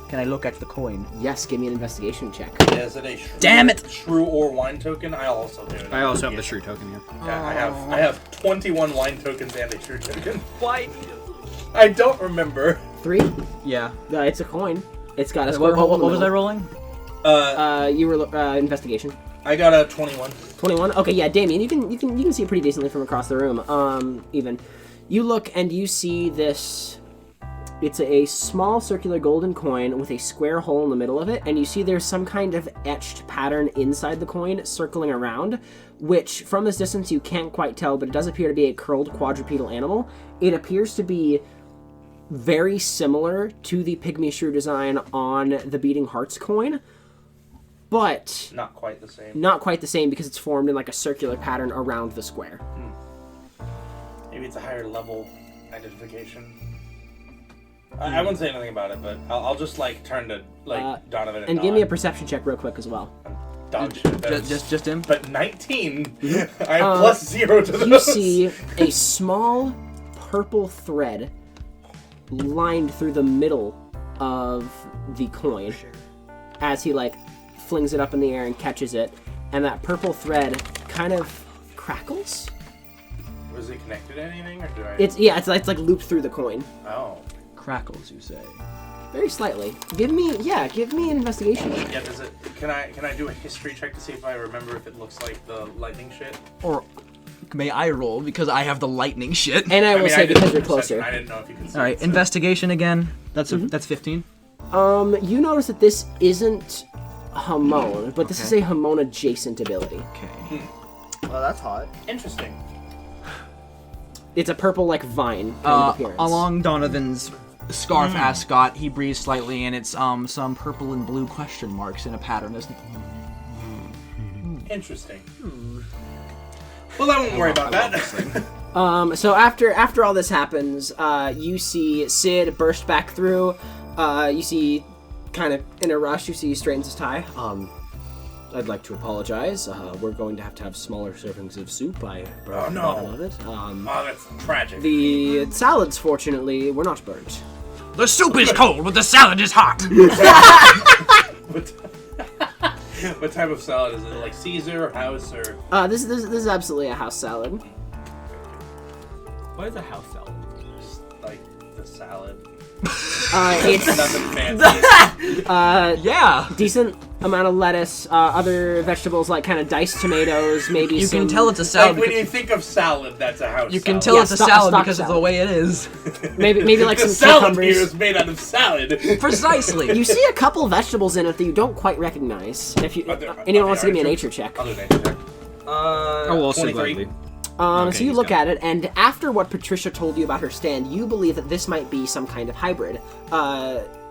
Can I look at the coin? Yes, give me an investigation check. Yeah, is it a shrew, Damn it! Shrew or wine token? I also do. I also have the shrew token here. Yeah, I have 21 wine tokens and a shrew token. Why? I don't remember. 3? Yeah. It's a coin. It's got a What, square hole in the was I middle. rolling? You were investigation. I got a 21. 21. Okay, yeah, Damien, you can see it pretty decently from across the room. Even you look and you see this. It's a small circular golden coin with a square hole in the middle of it, and you see there's some kind of etched pattern inside the coin circling around, which from this distance you can't quite tell, but it does appear to be a curled quadrupedal animal. It appears to be very similar to the pygmy shrew design on the Beating Hearts coin, but Not quite the same. not quite the same because it's formed in like a circular pattern around the square. Maybe it's a higher level identification. I wouldn't say anything about it, but I'll just like turn to like Donovan and give me a perception check real quick as well. Dog shit. Just him. But 19. I have plus 0 to those. You see a small purple thread lined through the middle of the coin as he like flings it up in the air and catches it, and that purple thread kind of crackles. Was it connected to anything, or do I? It's like looped through the coin. Oh. Crackles, you say? Very slightly. Give me an investigation. Yeah. Does it? Can I do a history check to see if I remember if it looks like the lightning shit? Or may I roll because I have the lightning shit? And I will say because you're perception. closer. I didn't know if you could see. All right, it, so- investigation again. That's 15. You notice that this isn't Hamon, but this is a Hamon adjacent ability. Okay. Well, that's hot. Interesting. It's a purple like vine kind of appearance. Along Donovan's scarf ascot, he breathes slightly, and it's some purple and blue question marks in a pattern. Interesting. Well, I won't worry about that. So after all this happens, you see Sid burst back through. You see, kind of in a rush, you see he straightens his tie. I'd like to apologize. We're going to have smaller servings of soup. I burned the bottom of it. Oh, that's tragic. The salads, fortunately, were not burnt. The soup is cold, but the salad is hot. What type of salad is it? Like Caesar, house, or? This is absolutely a house salad. What is a house salad? Just like the salad. It's Nothing fancy. Yeah. decent amount of lettuce, other vegetables like kind of diced tomatoes, maybe You some... can tell it's a salad. Like when you think of salad, that's a house. You can salad. tell Yeah, it's a stock salad because of salad. the way it is. maybe like The some salad here cucumbers. is made out of salad. Precisely. You see a couple vegetables in it that you don't quite recognize. If you anyone wants to give me a nature check. I'll do a nature check. Oh, also 23. gladly. So you he's look got at it, and after what Patricia told you about her stand, you believe that this might be some kind of hybrid.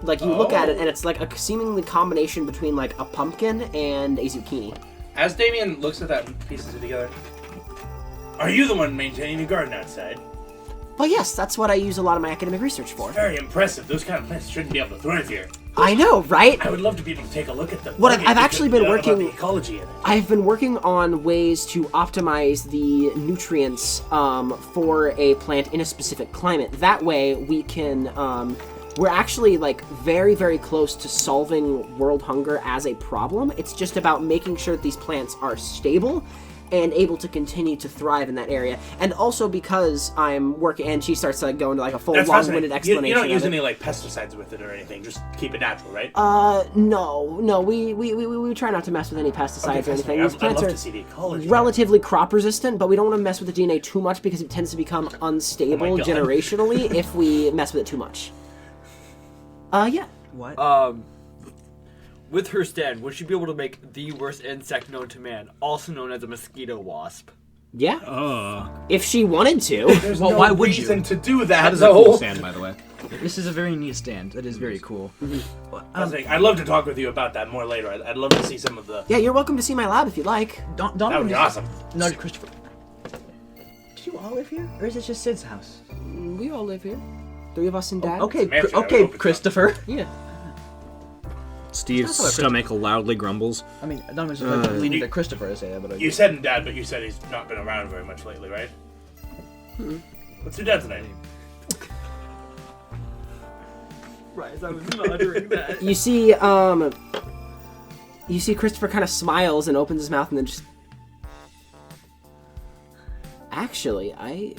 Like you look at it, and it's like a seemingly combination between like a pumpkin and a zucchini. As Damien looks at that and pieces it together, are you the one maintaining the garden outside? Well, yes, that's what I use a lot of my academic research for. Very impressive. Those kind of plants shouldn't be able to thrive here. I know, right? I would love to be able to take a look at them. What I've actually been About working- the ecology in it. I've been working on ways to optimize the nutrients for a plant in a specific climate. That way, we can. We're actually like very, very close to solving world hunger as a problem. It's just about making sure that these plants are stable and able to continue to thrive in that area. And also because I'm working, and she starts like going to like a full That's long-winded fascinating. explanation. You don't use of it. any like pesticides with it or anything. Just keep it natural, right? No, we try not to mess with any pesticides or anything. These I'd plants love are to see the ecology. relatively crop resistant, but we don't want to mess with the DNA too much because it tends to become unstable Oh my God. generationally if we mess with it too much. Yeah. What? With her stand, would she be able to make the worst insect known to man, also known as a mosquito wasp? Yeah. If she wanted to. There's Well, no why would reason you? to do that. That is a cool stand, by the way. This is a very neat stand. That is very cool. I'd love to talk with you about that more later. I'd love to see some of the. Yeah, you're welcome to see my lab if you'd like. That would be awesome. No, Christopher. Do you all live here, or is it just Sid's house? We all live here. 3 of us and Dad. Okay, mansion, I would okay, hope it's Christopher. Yeah. Steve's stomach loudly grumbles. I mean, Donovan's just like leaning to Christopher to say that, but You said Dad, but you said he's not been around very much lately, right? What's your dad's name? Right, I was muttering that. You see Christopher kind of smiles and opens his mouth and then just... Actually, I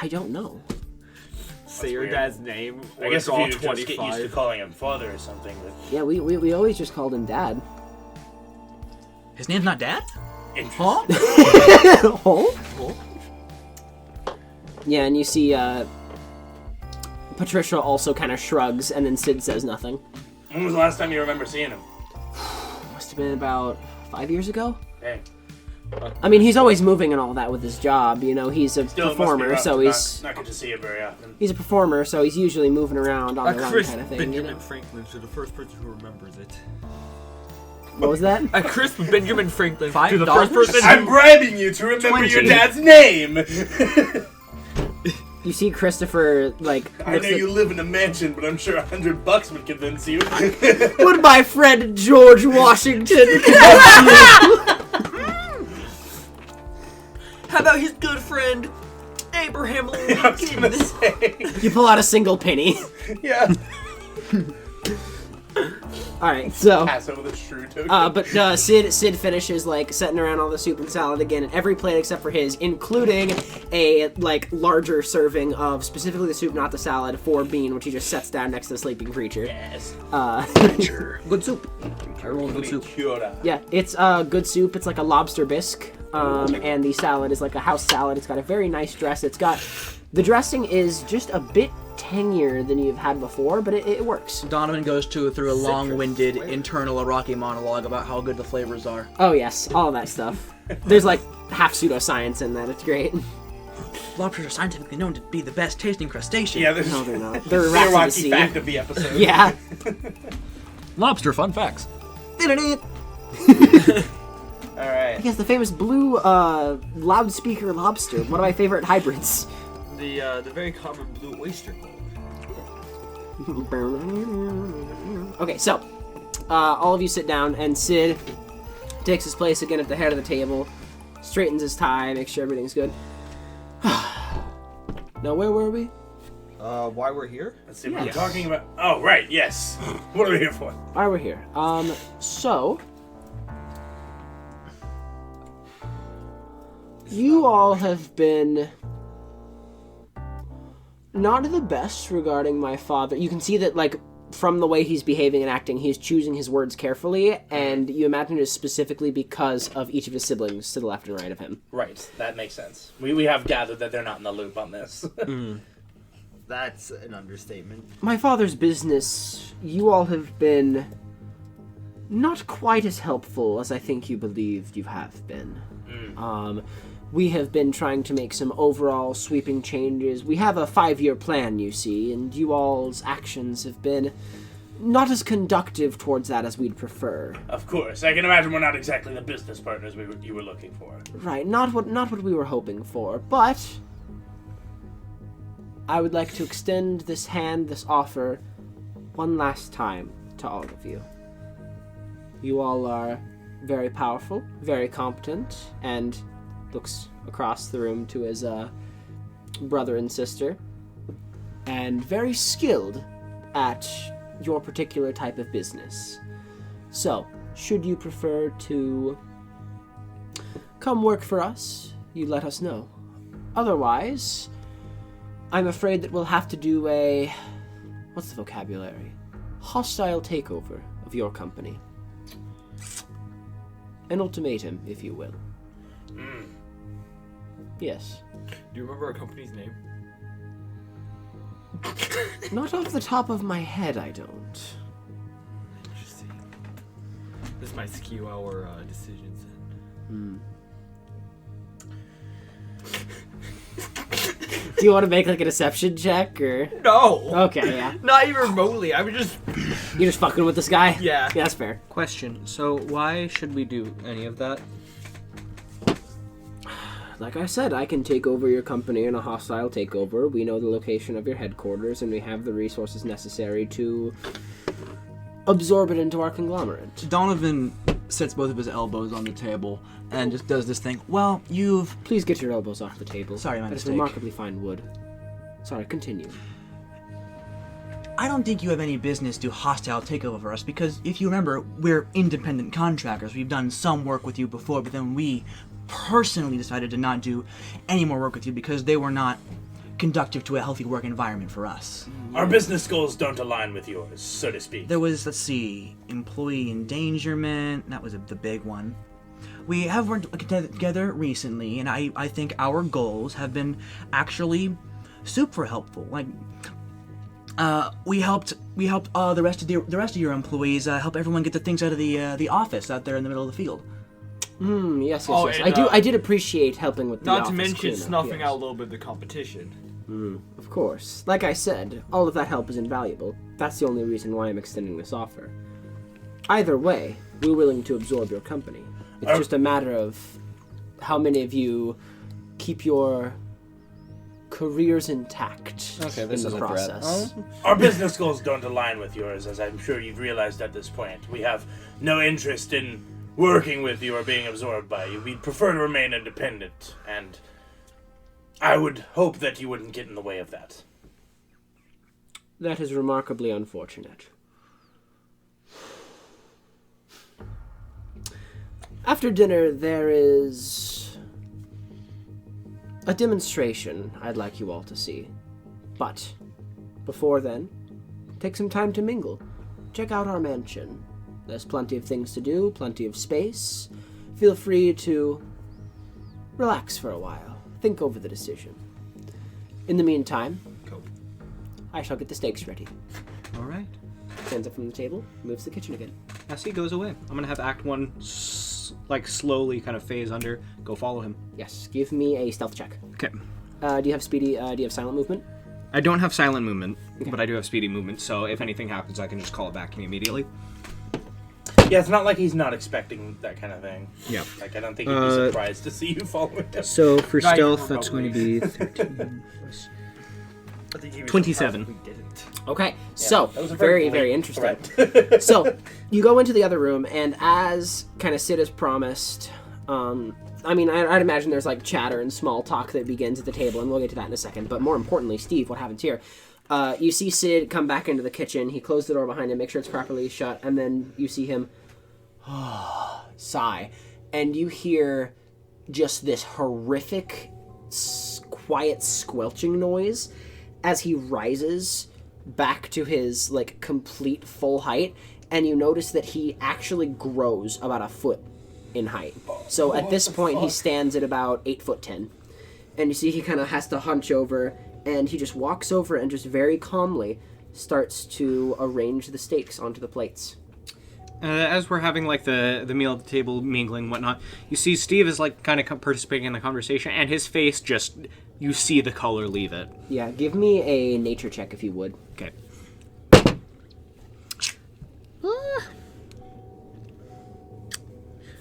don't know. Say your weird. dad's name, or I guess if draw you just get used to 25. calling him father or something. But Yeah, we always just called him Dad. his name's not Dad. interesting. Oh? Yeah, and you see Patricia also kind of shrugs, and then Sid says nothing. When was the last time you remember seeing him? Must have been about 5 years ago. Dang. I mean, he's always moving and all that with his job. You know, he's a Still, it must be performer, rough so to he's not get to see him very often. a performer, so he's usually moving around on the run Chris kind of thing. You Benjamin know? Franklin, so the first person who remembers it. What was that? A crisp Benjamin Franklin to the $5? first person. I'm bribing you to remember your 20. dad's name. You see Christopher, like... I know you live in a mansion, but I'm sure $100 would convince you. Would my friend George Washington... How about his good friend Abraham Lincoln? I was gonna say. You pull out a single penny. Yeah. Alright, so... Pass over the shrew token. But Sid finishes like setting around all the soup and salad again, and every plate except for his, including a like larger serving of specifically the soup, not the salad, for Bean, which he just sets down next to the sleeping creature. Yes. Good soup. I rolled good soup. Yeah, it's good soup. It's like a lobster bisque, and the salad is like a house salad. It's got a very nice dress. The dressing is just a bit tangier than you've had before, but it works. Donovan goes through a long-winded internal Iraqi monologue about how good the flavors are. Oh yes, all that stuff. There's like half pseudoscience in that. It's great. Lobsters are scientifically known to be the best tasting crustacean. Yeah, there's No, they're not. They're the rats of the Iraqi sea. fact of the episode. Yeah. Lobster fun facts. Alright. Yes, the famous blue loudspeaker lobster. One of my favorite hybrids. The very common blue oyster cult. Okay, so all of you sit down, and Sid takes his place again at the head of the table, straightens his tie, makes sure everything's good. Now, where were we? Why we're here? Let's see what we're talking about. Oh, right, yes. What are we here for? Why we're here. So you all have been not the best regarding my father. You can see that, like, from the way he's behaving and acting, he's choosing his words carefully, and you imagine it is specifically because of each of his siblings to the left and right of him. Right, that makes sense. We have gathered that they're not in the loop on this. That's an understatement. My father's business, you all have been not quite as helpful as I think you believed you have been. We have been trying to make some overall sweeping changes. We have a 5-year plan, you see, and you all's actions have been not as conductive towards that as we'd prefer. Of course, I can imagine we're not exactly the business partners you were looking for. Right, not what we were hoping for, but I would like to extend this hand, this offer, one last time to all of you. You all are very powerful, very competent, and looks across the room to his brother and sister, and very skilled at your particular type of business. So, should you prefer to come work for us, you let us know. Otherwise, I'm afraid that we'll have to do a... what's the vocabulary? Hostile takeover of your company. An ultimatum, if you will. Yes. Do you remember our company's name? Not off the top of my head, I don't. Interesting. This might skew our decisions. Do you want to make like a deception check, or? No! Okay, yeah. Not even remotely. I would just... You're just fucking with this guy? Yeah. Yeah, that's fair. Question. So why should we do any of that? Like I said, I can take over your company in a hostile takeover. We know the location of your headquarters, and we have the resources necessary to absorb it into our conglomerate. Donovan sets both of his elbows on the table and just does this thing. Well, you've... Please get your elbows off the table. Sorry, my That is mistake. remarkably fine wood. Sorry, continue. I don't think you have any business to hostile takeover for us, because if you remember, we're independent contractors. We've done some work with you before, but then we personally decided to not do any more work with you because they were not conducive to a healthy work environment for us. Our business goals don't align with yours, so to speak. There was, let's see, employee endangerment. That was the big one. We have worked together recently, and I think our goals have been actually super helpful. Like, we helped the rest of your employees help everyone get the things out of the office out there in the middle of the field. Yes. Oh, Yes. and, I did appreciate helping with the Not to office mention cleanup, snuffing yes. out a little bit of the competition. Of course. Like I said, all of that help is invaluable. That's the only reason why I'm extending this offer. Either way, we're willing to absorb your company. It's just a matter of how many of you keep your careers intact Okay, in this the is a process. threat. Our business goals don't align with yours, as I'm sure you've realized at this point. We have no interest in working with you or being absorbed by you. We'd prefer to remain independent, and I would hope that you wouldn't get in the way of that. That is remarkably unfortunate. After dinner, there is a demonstration I'd like you all to see. But before then, take some time to mingle. Check out our mansion. There's plenty of things to do, plenty of space. Feel free to relax for a while. Think over the decision. In the meantime, I shall get the steaks ready. All right. Stands up from the table, moves to the kitchen again. As he goes away, I'm gonna have Act 1 slowly kind of phase under. Go follow him. Yes, give me a stealth check. Okay. Do you have speedy? Do you have silent movement? I don't have silent movement, but I do have speedy movement, so if anything happens, I can just call it back to me immediately. Yeah, it's not like he's not expecting that kind of thing. Yeah. Like, I don't think he'd be surprised to see you following him. So for Not stealth, even that's going to be 13 plus 27. Okay, so That was a very, blatant very interesting. threat. So you go into the other room, and as kind of Sid has promised, I mean, I'd imagine there's like chatter and small talk that begins at the table, and we'll get to that in a second. But more importantly, Steve, what happens here? You see Sid come back into the kitchen. He closed the door behind him, make sure it's properly shut, and then you see him sigh, and you hear just this horrific, quiet squelching noise as he rises back to his like complete full height, and you notice that he actually grows about a foot in height. So at this point, he stands at about 8'10", and you see he kind of has to hunch over, and he just walks over and just very calmly starts to arrange the steaks onto the plates. As we're having like the meal at the table, mingling and whatnot, you see Steve is like kind of participating in the conversation, and his face just, you see the color leave it. Yeah, give me a nature check if you would. Okay.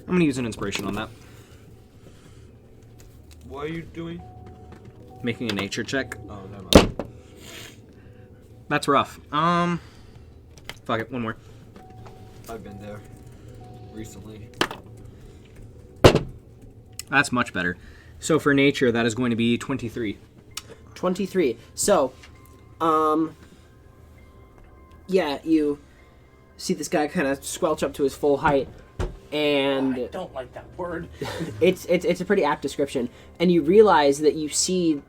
I'm gonna use an inspiration on that. What are you doing? Making a nature check. Oh, never mind. That's rough. Fuck it, one more. I've been there recently. That's much better. So for nature, that is going to be 23. 23. So, yeah, you see this guy kind of squelch up to his full height, and I don't like that word. it's a pretty apt description. And you realize that you see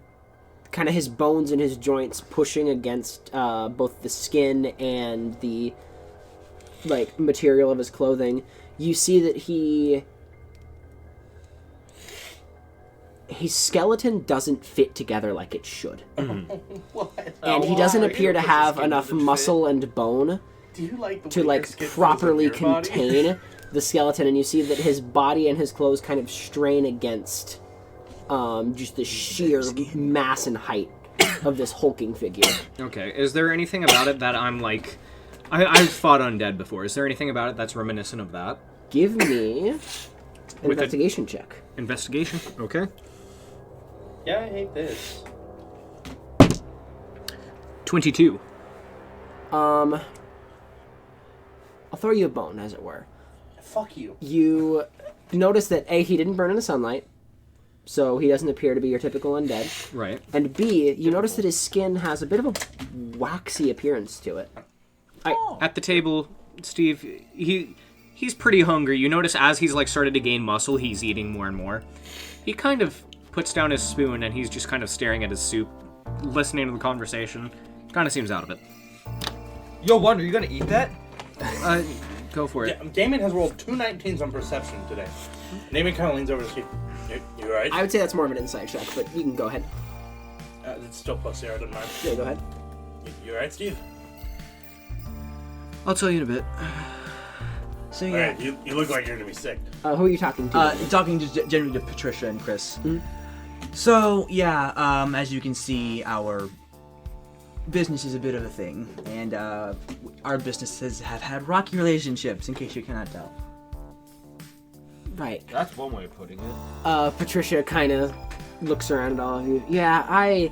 kind of his bones and his joints pushing against both the skin and the like material of his clothing. You see that his skeleton doesn't fit together like it should. And he doesn't appear to have enough muscle and bone Do you like the to way your like skin feels properly on your body? contain the skeleton, and you see that his body and his clothes kind of strain against just the sheer mass and height of this hulking figure. Okay, is there anything about it that I'm like... I've fought undead before. Is there anything about it that's reminiscent of that? Give me an With investigation check. Investigation? Okay. Yeah, I hate this. 22. I'll throw you a bone, as it were. Fuck you. You notice that A, he didn't burn in the sunlight, so he doesn't appear to be your typical undead. Right. And B, you notice that his skin has a bit of a waxy appearance to it. At the table, Steve, he's pretty hungry. You notice as he's like started to gain muscle, he's eating more and more. He kind of puts down his spoon and he's just kind of staring at his soup, listening to the conversation. Kind of seems out of it. Yo, Wonder, you gonna eat that? Go for it. Damien has rolled 2 19s on perception today. Damien kind of leans over to Steve. You alright? I would say that's more of an insight check, but you can go ahead. It's still plus 0, I don't mind. Yeah, go ahead. You alright, Steve? I'll tell you in a bit. So yeah, Alright, you look like you're gonna be sick. Who are you talking to? Talking just generally to Patricia and Chris. Mhm. So yeah, as you can see, our business is a bit of a thing, and our businesses have had rocky relationships. In case you cannot tell. Right. That's one way of putting it. Patricia kind of looks around at all of you. Yeah, I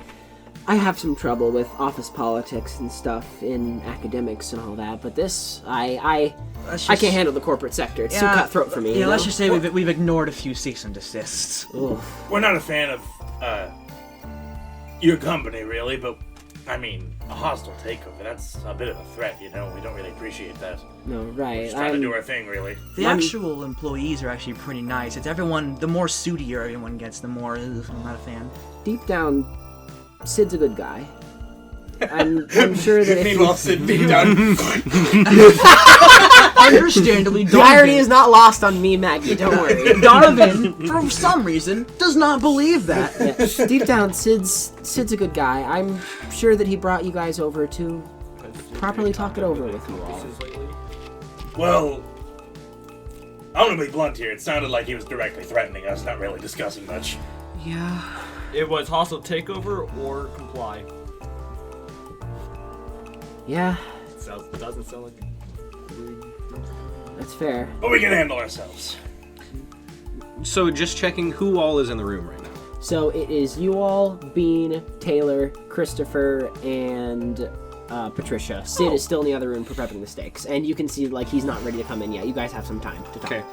have some trouble with office politics and stuff in academics and all that, but this, I can't handle the corporate sector. It's too cutthroat for me. Yeah, you know? let's just say we've ignored a few cease and desists. Ugh. We're not a fan of your company, really, but I mean, a hostile takeover, that's a bit of a threat, you know? We don't really appreciate that. No, right. Just trying to do our thing, really. The actual employees are actually pretty nice. It's everyone, the more suitier everyone gets, the more, I'm not a fan. Deep down, Sid's a good guy. I'm sure that if Meanwhile, Sid deep down. Understandably, the irony is not lost on me, Maggie, don't worry. Donovan, for some reason, does not believe that. Yeah. Deep down, Sid's a good guy. I'm sure that he brought you guys over to properly talk it over with you all. Well, I'm gonna be blunt here. It sounded like he was directly threatening us, not really discussing much. Yeah. It was hostile takeover or comply. Yeah, It doesn't sound like that's fair. But we can handle ourselves. So just checking who all is in the room right now. So it is you all, Bean, Taylor, Christopher, and Patricia. Sid is still in the other room prepping the steaks, and you can see like he's not ready to come in yet. You guys have some time to talk. Okay.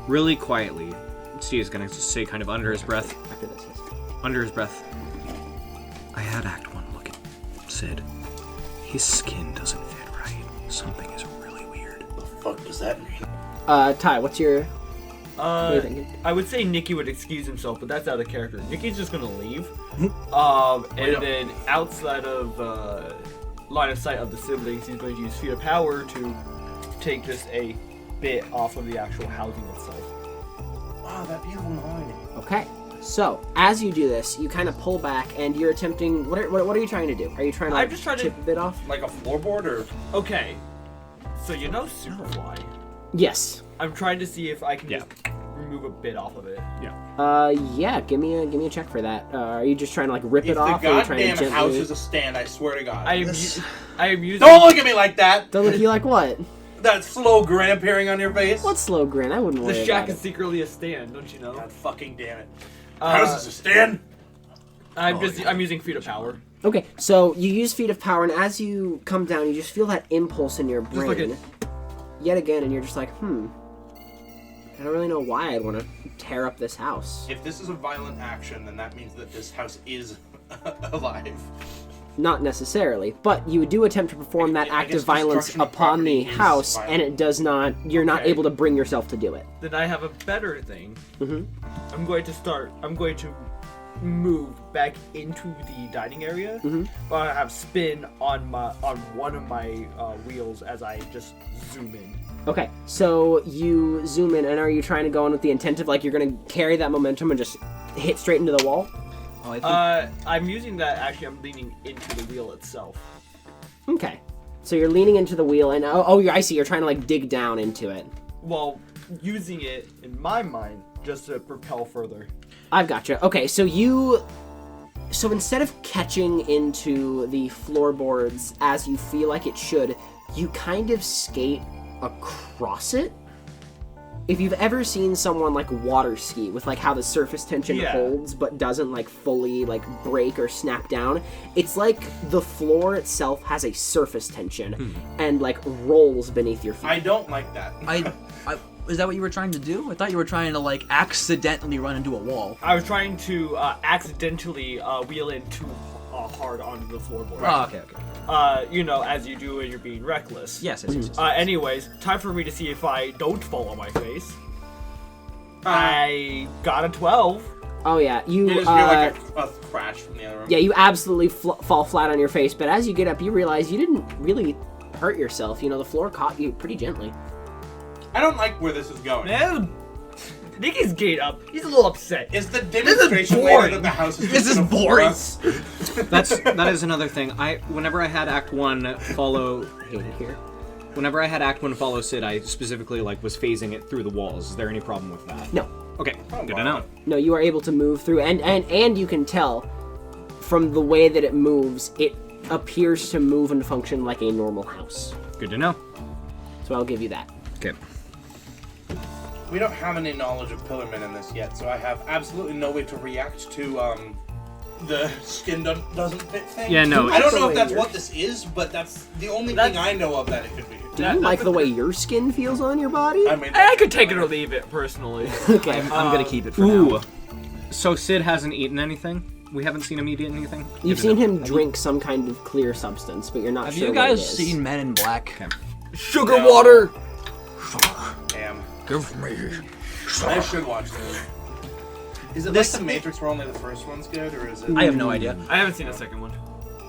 Really quietly, Steve is gonna say kind of under his breath. After this, yes. Under his breath. I had Act 1 look at Sid. His skin doesn't fit right. Something is really weird. What the fuck does that mean? Ty, what are you thinking? I would say Nikki would excuse himself, but that's out of character. Nikki's just gonna leave. And then outside of line of sight of the siblings, he's going to use Feet of Power to take just a bit off of the actual housing itself. Wow, that beautiful mahogany. Okay. So, as you do this, you kind of pull back, and you're attempting. What are you trying to do? Are you trying to I'm just trying to chip a bit off? Like a floorboard, or? Okay, so you know Superfly. Yes. I'm trying to see if I can just remove a bit off of it. Yeah. Give me a check for that. Are you just trying to like rip If it off? the Or are you trying to goddamn gently... house is a stand, I swear to God. I am using. Don't look at me like that! Don't look at you like what? That slow grin appearing on your face. What slow grin? I wouldn't worry The shack about is secretly a stand, don't you know? God fucking damn it. House is a stand? I'm using Feet of Power. Okay, so you use Feet of Power, and as you come down, you just feel that impulse in your brain. like Yet again, and you're just like, I don't really know why I'd want to tear up this house. If this is a violent action, then that means that this house is alive. Not necessarily, but you do attempt to perform that I act guess of violence destruction of upon the property is house, violent. and it does not. You're not Okay. able to bring yourself to do it. Then I have a better thing. Mhm. I'm going to move back into the dining area. I have spin on one of my wheels as I just zoom in. Okay, so you zoom in, and are you trying to go in with the intent of like you're going to carry that momentum and just hit straight into the wall? Oh, I think I'm using that. Actually, I'm leaning into the wheel itself. Okay, so you're leaning into the wheel, and I see. You're trying to like dig down into it. Well, using it in my mind just to propel further. I've gotcha. Okay, so instead of catching into the floorboards as you feel like it should, you kind of skate across it. If you've ever seen someone like water ski with like how the surface tension holds but doesn't like fully like break or snap down, it's like the floor itself has a surface tension and like rolls beneath your feet. I don't like that. is that what you were trying to do? I thought you were trying to like accidentally run into a wall. I was trying to accidentally wheel in too hard onto the floorboard. Oh, okay. You know, as you do when you're being reckless. Yes. Anyways, time for me to see if I don't fall on my face. I got a 12. Oh yeah, You just feel like a crash from the other room. yeah, you absolutely fall flat on your face, but as you get up, you realize you didn't really hurt yourself. You know, the floor caught you pretty gently. I don't like where this is going. No. Nicky's gate up. He's a little upset. Is the demonstration later that the house is This is gonna floor boring. us? That is another thing. Whenever I had Act 1 follow Hate it here. Whenever I had Act 1 follow Sid, I specifically was phasing it through the walls. Is there any problem with that? No. Okay, good to know. No, you are able to move through, and you can tell from the way that it moves, it appears to move and function like a normal house. Good to know. So I'll give you that. Okay. we don't have any knowledge of Pillarmen in this yet, so I have absolutely no way to react to the skin doesn't fit thing. Yeah, no. I don't know if that's what this is, but that's the only thing I know of that it could be. Do you like the way your skin feels on your body? I mean, I could take it or leave it, personally. Okay. I'm gonna keep it for Ooh. now. So Sid hasn't eaten anything? We haven't seen him eat anything? You've seen him drink some kind of clear substance, but you're not Have sure you what it guys is. seen Men in Black? Sugar water! Damn. Give me. I should watch this. Is it like The Matrix where only the first one's good, or is it... I have no idea. I haven't seen the second one.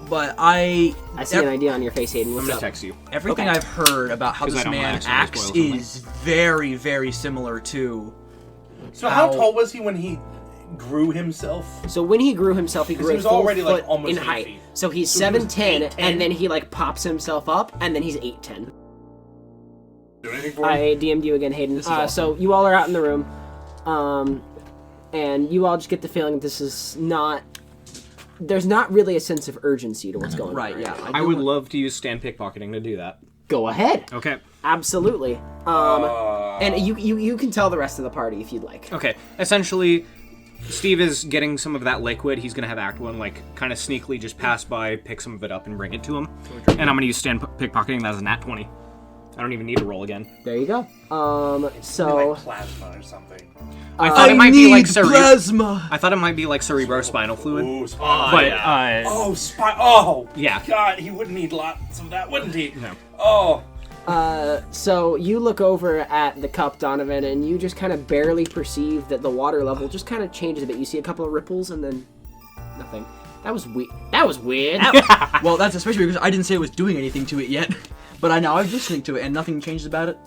But I see an idea on your face, Hayden. I'm What's gonna up? text you. everything I've heard about how 'Cause I this don't wanna man accidentally acts spoil something. is very, very similar to. So how tall was he when he grew himself? So when he grew himself, he grew he a was full already, like, foot almost in 8 height. feet. So he's So he was 7'10", 8'10", and then he like pops himself up, and then he's 8'10". Do anything for him? I DM'd you again, Hayden. awesome. So you all are out in the room, and you all just get the feeling that this is not. There's not really a sense of urgency to what's going Right, on. yeah. I would love to use stand pickpocketing to do that. Go ahead. Okay. Absolutely. And you can tell the rest of the party if you'd like. Okay. Essentially, Steve is getting some of that liquid. He's gonna have Act 1, like, kind of sneakily just pass by, pick some of it up, and bring it to him. And I'm gonna use stand pickpocketing. That is a nat 20. I don't even need to roll again. There you go. Like plasma or something. I thought it might be like plasma. I thought it might be like cerebrospinal fluid. Ooh, spinal. But yeah. Oh, yeah. God, he would need lots of that, wouldn't he? No. Oh. So you look over at the cup, Donovan, and you just kind of barely perceive that the water level just kind of changes a bit. You see a couple of ripples and then nothing. That was weird. That was weird. Well, that's especially because I didn't say it was doing anything to it yet. But I know I was listening to it and nothing changes about it.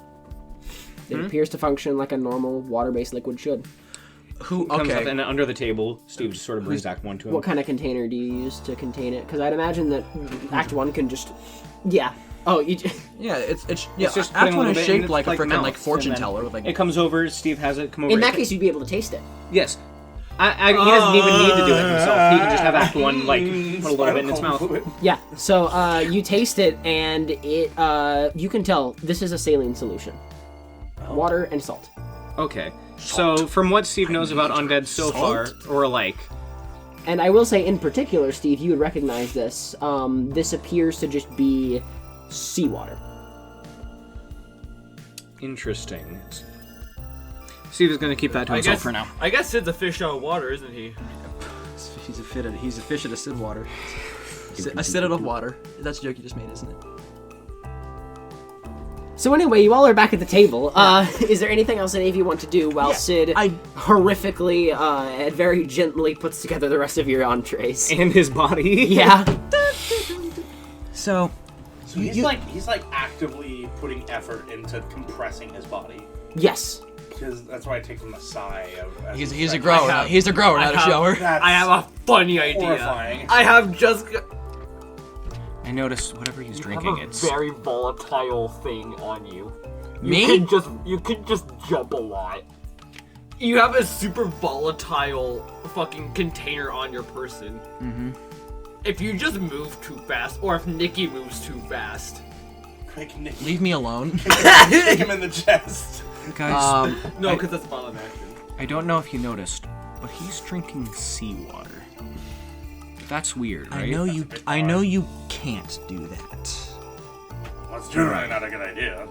It appears to function like a normal water-based liquid should. Who? Comes up Okay. and under the table, Steve just sort of brings Act 1 to him. What kind of container do you use to contain it? Because I'd imagine that Act 1 can just... Yeah. Oh, you... Yeah, it's just Act putting a 1 little is bit in shaped its, like a like, freaking mouth, like fortune and then teller with like. It comes over. Steve has it. Come over. In that case, you'd be able to taste it. Yes. He doesn't even need to do it himself. He can just have Act 1 like put a little bit in its mouth. Yeah. So you taste it, and it you can tell this is a saline solution. Water and salt. Okay. So from what Steve knows about undead so far, or like, And I will say, in particular, Steve, you would recognize this. This appears to just be seawater. interesting. Steve is going to keep that to himself for now. I guess Sid's a fish out of water, isn't he? He's a fish at a Sid water. A Sid out of water. That's a joke you just made, isn't it? So anyway, you all are back at the table. Is there anything else any of you want to do while Sid horrifically and very gently puts together the rest of your entrees? And his body. Yeah. So he's like actively putting effort into compressing his body. Yes. Because that's why I take him a sigh. he's a grower. He's a grower, not a shower. That's I have a funny idea. horrifying. I have just I noticed whatever he's drinking, it's very volatile thing on you. Me? You can just jump a lot. You have a super volatile fucking container on your person. Mm-hmm. If you just move too fast, or if Nikki moves too fast. Quick, Nick. Leave me alone. Kick him in the chest. guys. No, because that's violent action. I don't know if you noticed, but he's drinking seawater. That's weird, right? I know you can't do that. That's generally not a good idea.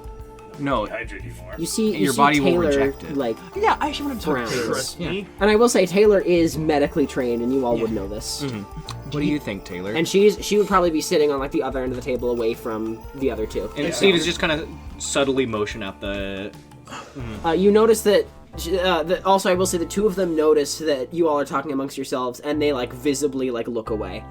No. Hydrate you more. You see, Your body will Taylor, reject it. like, Yeah, I actually want to talk to Browns. Trust me. and I will say Taylor is medically trained, and you all would know this. What do you think, Taylor? And she would probably be sitting on like the other end of the table, away from the other two. And Steve is just kind of subtly motion at the. You notice that. Also, I will say the two of them notice that you all are talking amongst yourselves, and they like visibly like look away,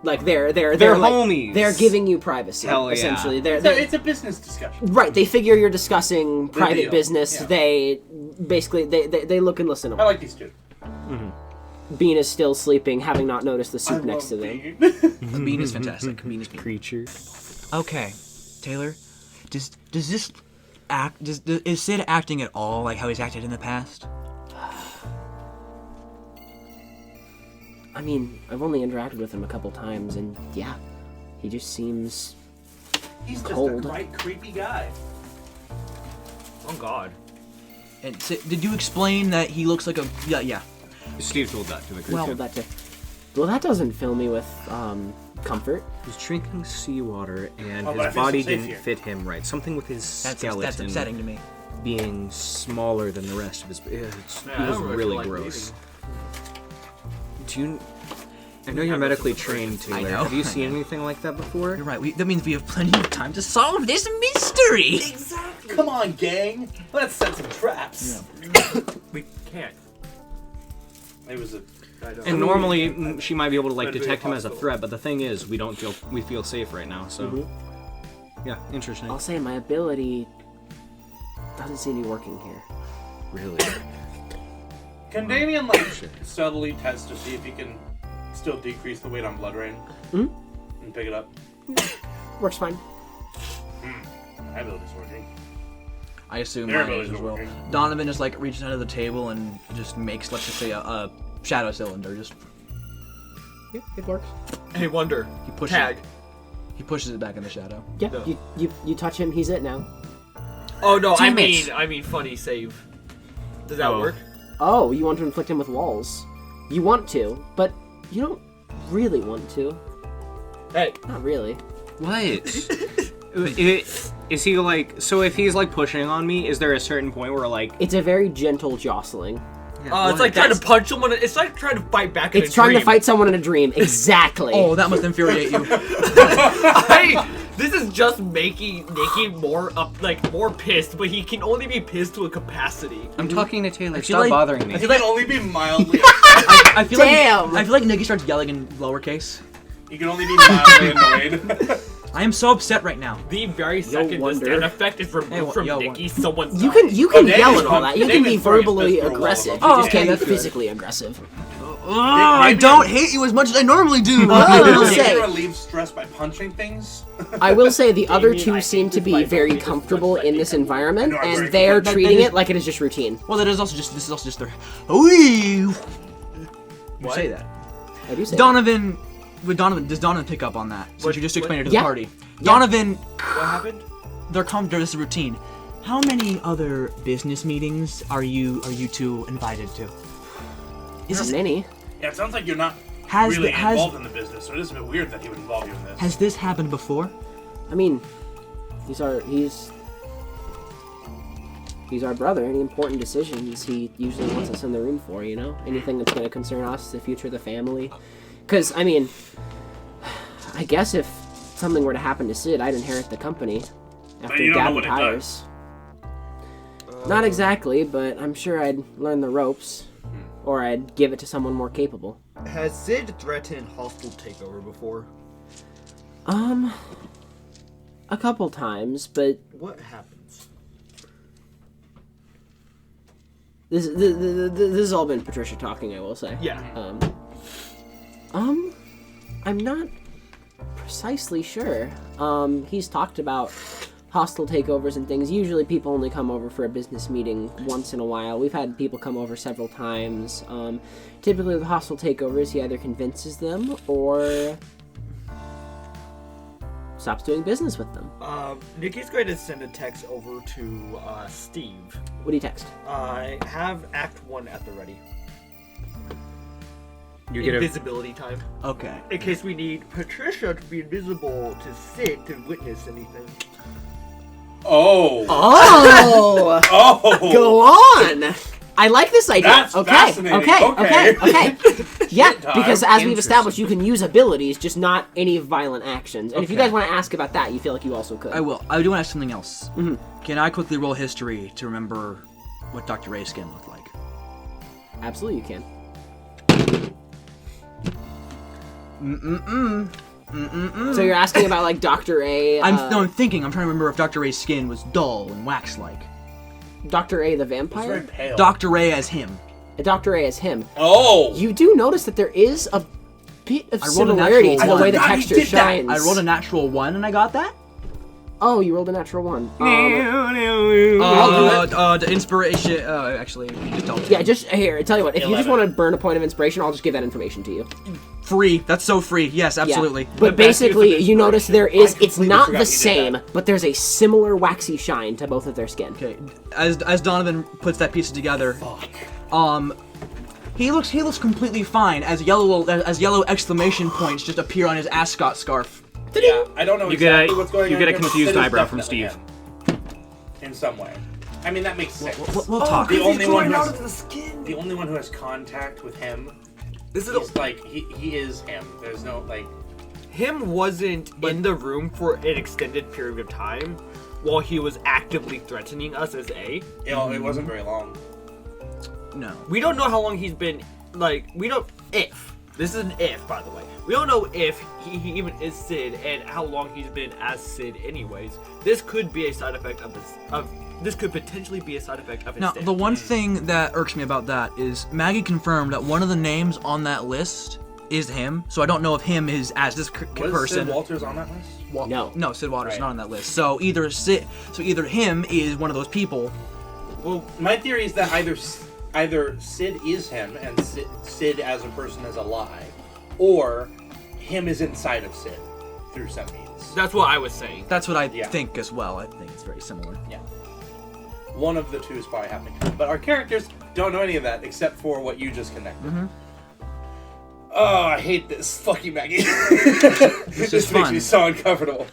like they're like, homies. They're giving you privacy. Hell yeah. Essentially, It's a business discussion. right. They figure you're discussing private deal. business. Yeah. They basically they look and listen. I like these two. Bean is still sleeping, having not noticed the soup next to them. The bean is fantastic. Bean is bean. Creature. Okay, Taylor, does this act? Is Sid acting at all like how he's acted in the past? I mean, I've only interacted with him a couple times, and yeah, he just seems. He's just Cold. a right creepy guy. Oh God. And did you explain that he looks like a... Yeah. Steve told that to the group. Well, that doesn't fill me with comfort. He's drinking seawater, and but I his feel body so safe didn't here. fit him right. Something with his skeleton That's upsetting to me. being smaller than the rest of his... It I was don't really feel like gross. Do you... I know you're medically trained, Taylor. I know. Have you seen anything like that before? You're right. That means we have plenty of time to solve this mystery. Exactly. Come on, gang. Let's set some traps. We can't. It was a. And normally she might be able to like detect him as a threat, but the thing is, we feel safe right now. So, yeah, interesting. I'll say my ability doesn't seem to be working here. Really? Can Damien subtly test to see if he can still decrease the weight on Blood Rain? And pick it up? Works fine. My ability's working. I assume Their mine is abilities as are well. working. Donovan just like reaches under the table and just makes, let's just say, a shadow cylinder. Just Yeah, it works. Hey, Wonder. he pushes. Tag. He pushes it back in the shadow. Yeah, No. you touch him, he's it now. Oh no, I Teammates. mean funny save. Does that Oh. work? Oh, you want to inflict him with walls. You want to, but you don't really want to. Hey, Not really. What? Is he like? So if he's like pushing on me, is there a certain point where like? It's a very gentle jostling. it's like trying to punch someone. It's like trying to fight back in It's a trying to dream. fight someone in a dream. Exactly. Oh, that must infuriate you. This is just making Nikki more more pissed, but he can only be pissed to a capacity. I'm talking to Taylor. feel Stop like- bothering me. He can only be mildly. I feel Damn! like I feel like Nikki starts yelling in lowercase. He can only be mildly annoyed. I am so upset right now. The very second this Wonder. stand effect is removed from yo, Nikki, someone's You can Oh, yell Damon's and all that. You can Damon's be throwing his verbally fist through a wall, aggressive. though. You Oh, just okay, can't be that's good. physically aggressive. I don't hate you as much as I normally do. I will He say- can relieve stress by punching things. I will say the other Damien, I two seem think to this be might very be just comfortable much in like this it. environment, I know, I'm and very they are That treating is- it like it is just routine. Well, this is also just their. You say that. I do say that. Donovan does Donovan pick up on that? Since What- you just explained it to Yeah. the party. Donovan, What happened? there's a routine. How many other business meetings are you two invited to? Not many. Yeah, it sounds like you're not Has really the- has- involved in the business, so it is a bit weird that he would involve you in this. Has this happened before? I mean, he's our brother. Any important decisions, he usually wants us in the room for. You know, anything that's going to concern us, the future of the family. Because I mean, I guess if something were to happen to Sid, I'd inherit the company after you don't know Dad what it retires. Not exactly, but I'm sure I'd learn the ropes, or I'd give it to someone more capable. Has Sid threatened hostile takeover before? A couple times, but What happens? this has all been Patricia talking, I will say. Yeah. I'm not precisely sure. He's talked about hostile takeovers and things. Usually people only come over for a business meeting once in a while. We've had people come over several times. Typically with hostile takeovers, he either convinces them or stops doing business with them. Nikki's going to send a text over to Steve. What do you text? Have Act 1 at the ready. You get a Invisibility time. Okay. In case we need Patricia to be invisible to Sid to witness anything. Oh. Oh! Oh. Go on! I like this idea. That's fascinating. Okay. Yeah, Time. because as we've established, you can use abilities, just not any violent actions. And if you Okay. guys want to ask about that, you feel like you also could. I will. I do want to ask something else. Mhm. Can I quickly roll history to remember what Dr. Ray's skin looked like? Absolutely, you can. So you're asking about like Dr. A. I'm thinking. I'm trying to remember if Dr. Ray's skin was dull and wax-like. Dr. A. the He's very vampire. pale. Dr. Ray as him. Dr. A. is him. Oh. You do notice that there is a bit of I rolled a similarity to natural the way one. the I forgot he texture did that. shines. I rolled a natural 1 and I got that? Oh, you rolled a natural 1. The inspiration. Actually, just don't. Yeah, just here. I tell you what. If you just 11. want to burn a point of inspiration, I'll just give that information to you. Free. That's so free. Yes, absolutely. Yeah. But basically, you notice there is. It's completely not forgot the you did same, that. but there's a similar waxy shine to both of their skin. Okay. As Donovan puts that piece together, he looks completely fine as yellow exclamation points just appear on his ascot scarf. Yeah, I don't know You exactly get a- what's going you on get a here, but confused it is eyebrow from definitely Steve. him. In some way. I mean, that makes sense. We'll talk. The only one who out has, of the skin. the only one who has contact with him, This is he's like, he is him. There's no, like... him wasn't in the room for an extended period of time while he was actively threatening us as A. You know, it wasn't very long. No. We don't know how long he's been, like, we don't, if. This is an if, by the way. We don't know if he even is Sid and how long he's been as Sid anyways. This could be a side effect of this, this could potentially be a side effect of his Now, stay. the one thing that irks me about that is Maggie confirmed that one of the names on that list is him. So I don't know if him is as this Was person. Sid Walters on that list? No. Sid Waters is Right. not on that list. So either him is one of those people. Well, my theory is that either Sid is him and Sid as a person is a lie, or him is inside of Sid through some means. That's what I was saying. That's what I Yeah. think as well. I think it's very similar. Yeah. One of the two is probably happening. But our characters don't know any of that except for what you just connected. Oh, I hate this. Fuck you, Maggie. This is makes fun. me so uncomfortable.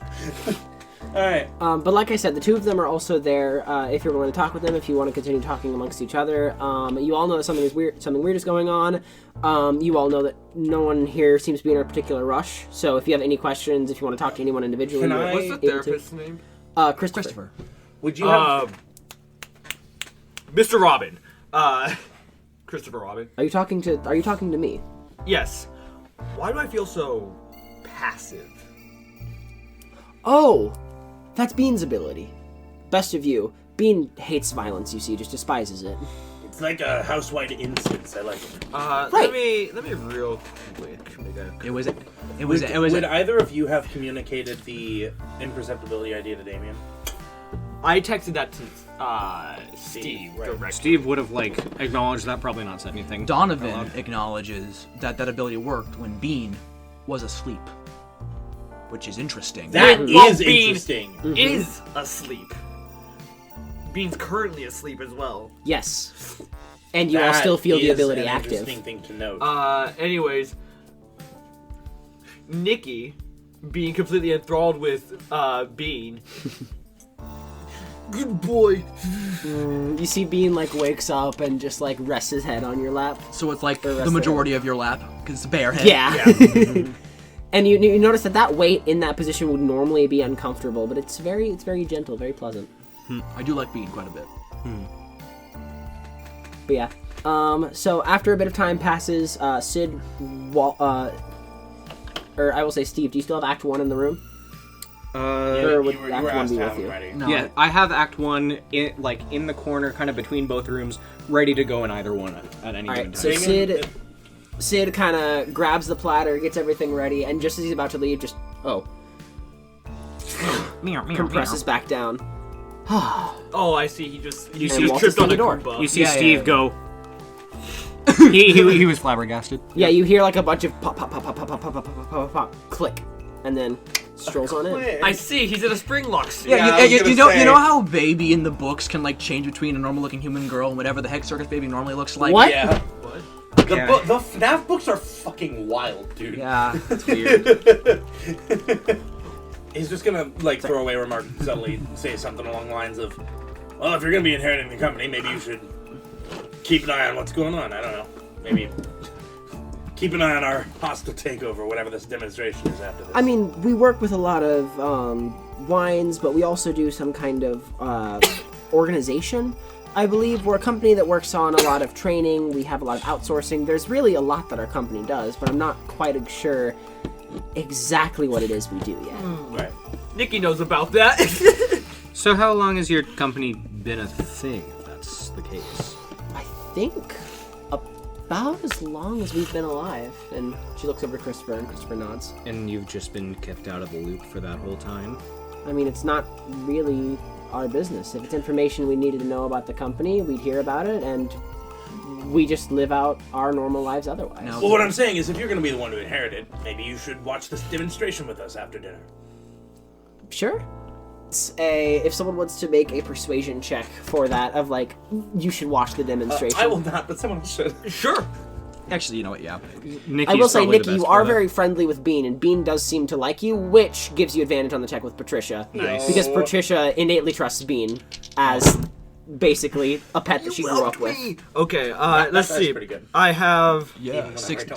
Alright. But like I said, the two of them are also there. If you're willing to talk with them, if you want to continue talking amongst each other, you all know that something weird is going on. You all know that no one here seems to be in a particular rush. So if you have any questions, if you want to talk to anyone individually, Can you're I- What's the able to. therapist's name? Christopher. Would you have... Mr. Robin. Christopher Robin. Are you talking to me? Yes. Why do I feel so passive? Oh, that's Bean's ability. Best of you. Bean hates violence. You see, just despises it. It's like a housewide instance. I like it. Right. Let me real quick make a... It was Would either of you have communicated the imperceptibility idea to Damien? I texted that to Steve right. directly. Steve would have acknowledged that, probably not said anything. Donovan acknowledges that ability worked when Bean was asleep, which is interesting. That Well, is Bean interesting. is asleep. Bean's currently asleep as well. Yes. And you all That still feel the is ability an active. Interesting thing to note. Anyways, Nikki being completely enthralled with Bean. Good boy. You see Bean wakes up and just rests his head on your lap. So it's like The rest the of majority of your lap, because it's a bare head. Yeah. And you notice that weight in that position would normally be uncomfortable, but it's very gentle, very pleasant. I do like Bean quite a bit. But yeah. So after a bit of time passes, Sid, or I will say Steve, do you still have Act 1 in the room? Or would you were Act 1 asked be to with have him you? ready. No, Yeah, I have Act 1 in the corner, kind of between both rooms, ready to go in either one at any given Alright, time. so Damien, Sid kind of grabs the platter, gets everything ready, and just as he's about to leave, just compresses back down. Oh, I see. He just You he see- just walks tripped through on the a door. door. You see Yeah, Steve yeah. go. he was flabbergasted. Yeah, you hear a bunch of pop, pop, pop, pop, pop, pop, pop, pop, pop, pop, pop, click, and then strolls on in. I see. He's in a spring lock suit. Yeah, I was you gonna know say- how Baby in the books can change between a normal looking human girl and whatever the heck Circus Baby normally looks like? What? Yeah. What? The FNAF books are fucking wild, dude. Yeah, it's weird. He's just gonna throw away a remark and subtly say something along the lines of, well, if you're gonna be inheriting the company, maybe you should keep an eye on what's going on. I don't know. Maybe keep an eye on our hostile takeover, whatever this demonstration is after this. I mean, we work with a lot of wines, but we also do some kind of organization. I believe we're a company that works on a lot of training. We have a lot of outsourcing. There's really a lot that our company does, but I'm not quite sure exactly what it is we do yet. Right. Nikki knows about that. So how long has your company been a thing, if that's the case? I think about as long as we've been alive. And she looks over to Christopher, and Christopher nods. And you've just been kept out of the loop for that whole time? I mean, it's not really our business. If it's information we needed to know about the company, we'd hear about it, and we just live out our normal lives otherwise. No. Well, what I'm saying is, if you're going to be the one to inherit it, maybe you should watch this demonstration with us after dinner. Sure. If someone wants to make a persuasion check for that, of like, you should watch the demonstration. I will not, but someone else should. Sure. Actually, you know what? Yeah. I will say, Nikki, you are very friendly with Bean, and Bean does seem to like you, which gives you advantage on the check with Patricia. Nice. Because Patricia innately trusts Bean as basically a pet that she grew up with. Okay, let's That's see. pretty good. I have. Yeah.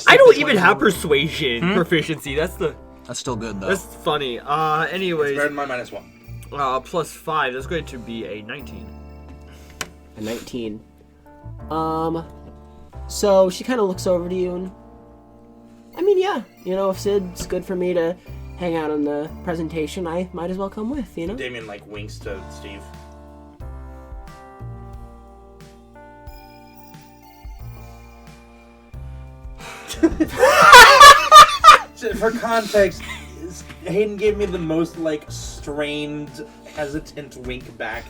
I don't even have persuasion proficiency. That's still good though. That's funny. Anyways, Better than my -1. plus 5. That's going to be a 19. A 19. So she kind of looks over to you and, I mean, yeah, you know, if Sid's good for me to hang out on the presentation, I might as well come with, you know? Damien, like, winks to Steve. For context, Hayden gave me the most, like, strained, hesitant wink back.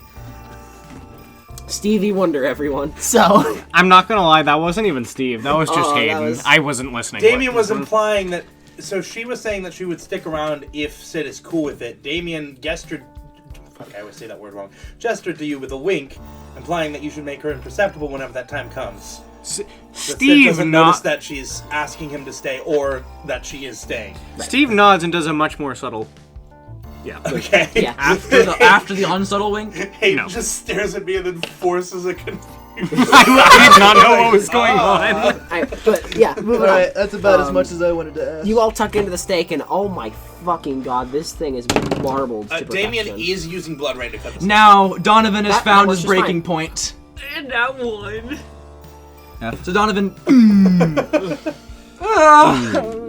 Stevie Wonder, everyone. So, I'm not gonna lie, that wasn't even Steve. That was just Oh, that Hayden. was- I wasn't listening. Damien was implying that... So she was saying that she would stick around if Sid is cool with it. Damien gestured... Fuck, I always say that word wrong. Gestured to you with a wink, implying that you should make her imperceptible whenever that time comes. Sid Steve doesn't notice not. that she's asking him to stay, or that she is staying. Steve nods and does a much more subtle. Yeah. Okay. yeah. After the unsubtle wink. Hayden No. just stares at me and then forces a confusion. I did not know what was going on. But, yeah, moving on. Alright, that's about as much as I wanted to ask. You all tuck into the steak, and oh my fucking god, this thing is marbled to Damien perfection. is using blood rain to cut the Now Donovan has That found works his just breaking fine. point. And that one. So Donovan.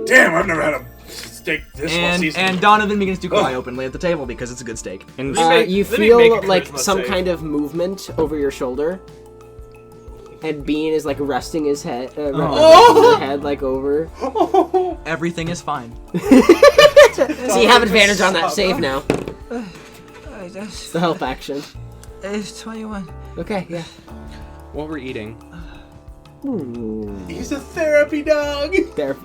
Damn, I've never had a steak this well seasoned. And Donovan begins to cry openly at the table because it's a good steak. And You Let me feel make a like charisma some save. kind of movement over your shoulder, and Bean is like resting his head, resting his head like over. Everything is fine. So you have advantage on that save now. It's the help action. It's 21. Okay, yeah. what we're eating. He's a therapy dog. There.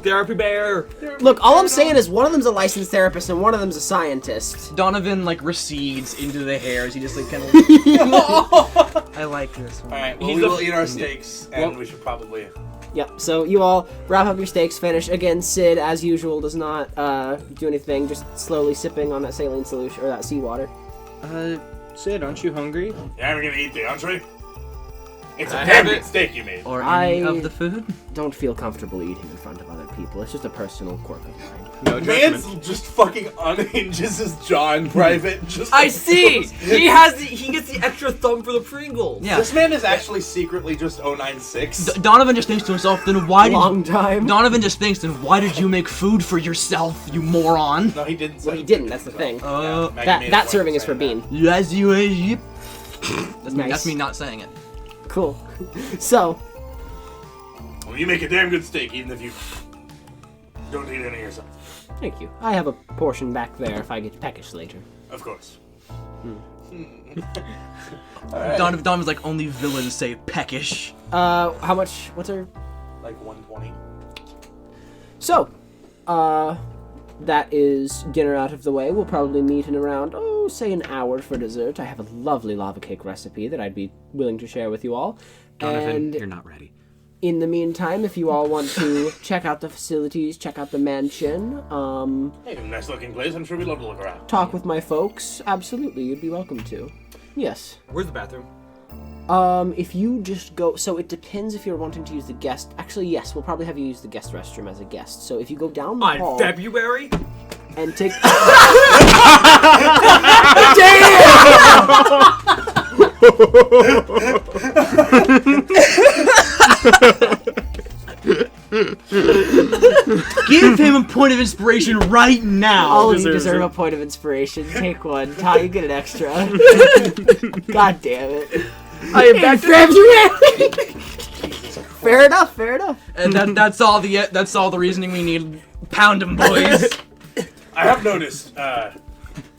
Therapy bear. Look, all I'm saying is one of them's a licensed therapist and one of them's a scientist. Donovan like recedes into the hairs. He just like kind of. I like this one. All right, well, He's we a- will eat our steaks, and Well- we should probably. Yep. So you all wrap up your steaks, finish. Again, Sid, as usual, does not do anything. Just slowly sipping on that saline solution or that seawater. Sid, aren't you hungry? Yeah, we're gonna eat the entree. It's a I damn have good it. steak you made. Or any I- of the food. Don't feel comfortable eating in front of other people. It's just a personal quirk of mine. No Man's judgment. just fucking unhinges his jaw in private. Just I see. He gets the extra thumb for the Pringles. Yeah. This man is actually secretly just 096. Donovan just thinks to himself, then why did Long time. Donovan just thinks, then why did you make food for yourself, you moron? No, he didn't. Well, he didn't. That's the thing. Maggie made a that point serving of is for saying Bean. Yes, you is. That's me. Nice. That's me not saying it. Cool. So, that. Well, you make a damn good steak, even if you don't eat any yourself. thank you. I have a portion back there if I get peckish later. Of course. Donovan's like, only villains say peckish. How much? What's our? Like 120. So, that is dinner out of the way. We'll probably meet in around, say an hour for dessert. I have a lovely lava cake recipe that I'd be willing to share with you all. Donovan, And you're not ready. in the meantime, if you all want to check out the facilities, check out the mansion, Hey, nice looking place. I'm sure we'd love to look around. talk with my folks, absolutely, you'd be welcome to. Yes. Where's the bathroom? If you just go, so it depends if you're wanting to use the guest. Actually, yes, we'll probably have you use the guest restroom as a guest. So if you go down the On hall February? and take. Give him a point of inspiration right now. All of you deserves deserve it. a point of inspiration. Take one. Ty, you get an extra. God damn it. I am back February! Fair enough, fair enough. And that's all the reasoning we need. Pound him, boys. I have noticed,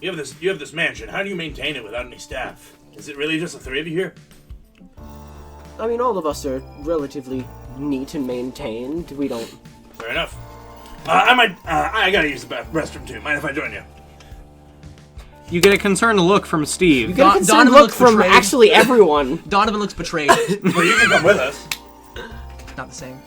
You have this mansion. How do you maintain it without any staff? Is it really just the three of you here? I mean, all of us are relatively neat and maintained. We don't... Fair enough. I gotta use the restroom too. Mind if I join you? You get a concerned look from Steve. You get a concerned Donovan look looks from betrayed. actually everyone. Donovan looks betrayed. Well, you can come with us. Not the same.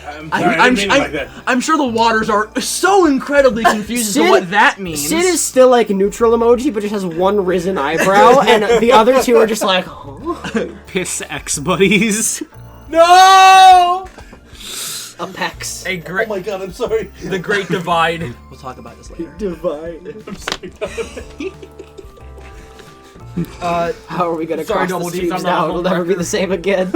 I'm sorry, I didn't mean it like that. I'm sure the waters are so incredibly confused as to what that means. Sid is still like neutral emoji, but just has one risen eyebrow, and the other two are just like, huh? Piss ex-buddies. No! Apex. A great, Oh my god, I'm sorry. the Great Divide. We'll talk about this later. Divine. I'm sorry. How are we gonna Sorry, cross the Double D, streams I'm not now? a It'll never be the same again.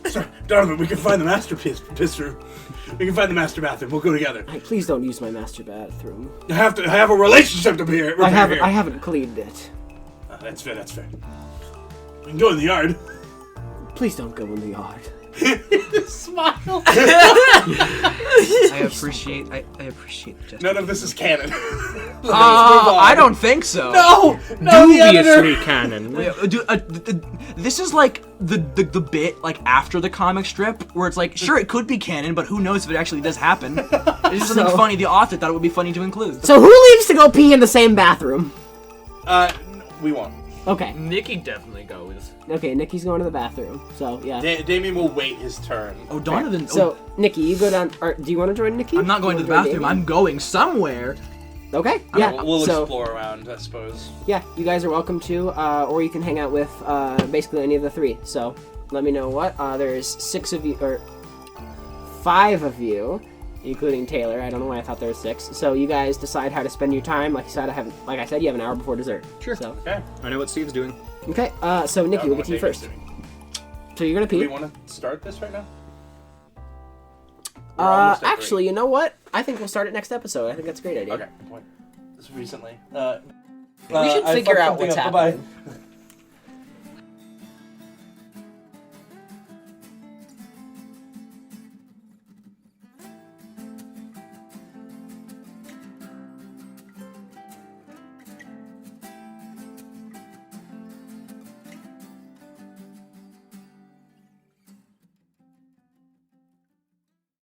Sorry, Donovan, we can find the masterpiece room. We can find the master bathroom. We'll go together. Hey, please don't use my master bathroom. I have a relationship to be here. I haven't cleaned it. That's fair. That's fair. We can go in the yard. Please don't go in the yard. Smile. I appreciate the gesture. None of this is canon. I don't think so. No, the editor. Dubiously canon. This is like the bit like after the comic strip where it's like, sure, it could be canon, but who knows if it actually does happen. It's just something funny. The author thought it would be funny to include. So who leaves to go pee in the same bathroom? We won't. Okay. Nikki definitely goes. Okay, Nikki's going to the bathroom. So yeah. Damien will wait his turn. Oh, Donovan. So Nikki, you go down. Or do you want to join Nikki? I'm not going to the bathroom. I'm going somewhere. Okay. Yeah. We'll so, explore around, I suppose. Yeah, you guys are welcome to, or you can hang out with basically any of the three. So let me know what. There's 6 of you, or 5 of you, including Taylor. I don't know why I thought there were 6. So you guys decide how to spend your time. Like I said, you have an hour before dessert. Sure. So Okay. I know what Steve's doing. okay. So Nikki, we'll get to you first. So you're gonna Do we pee. want to start this right now? We're almost at Actually, you know what? I think we'll start it next episode. I think that's a great idea. Okay. Point. This recently. We should figure out what's happening. Bye.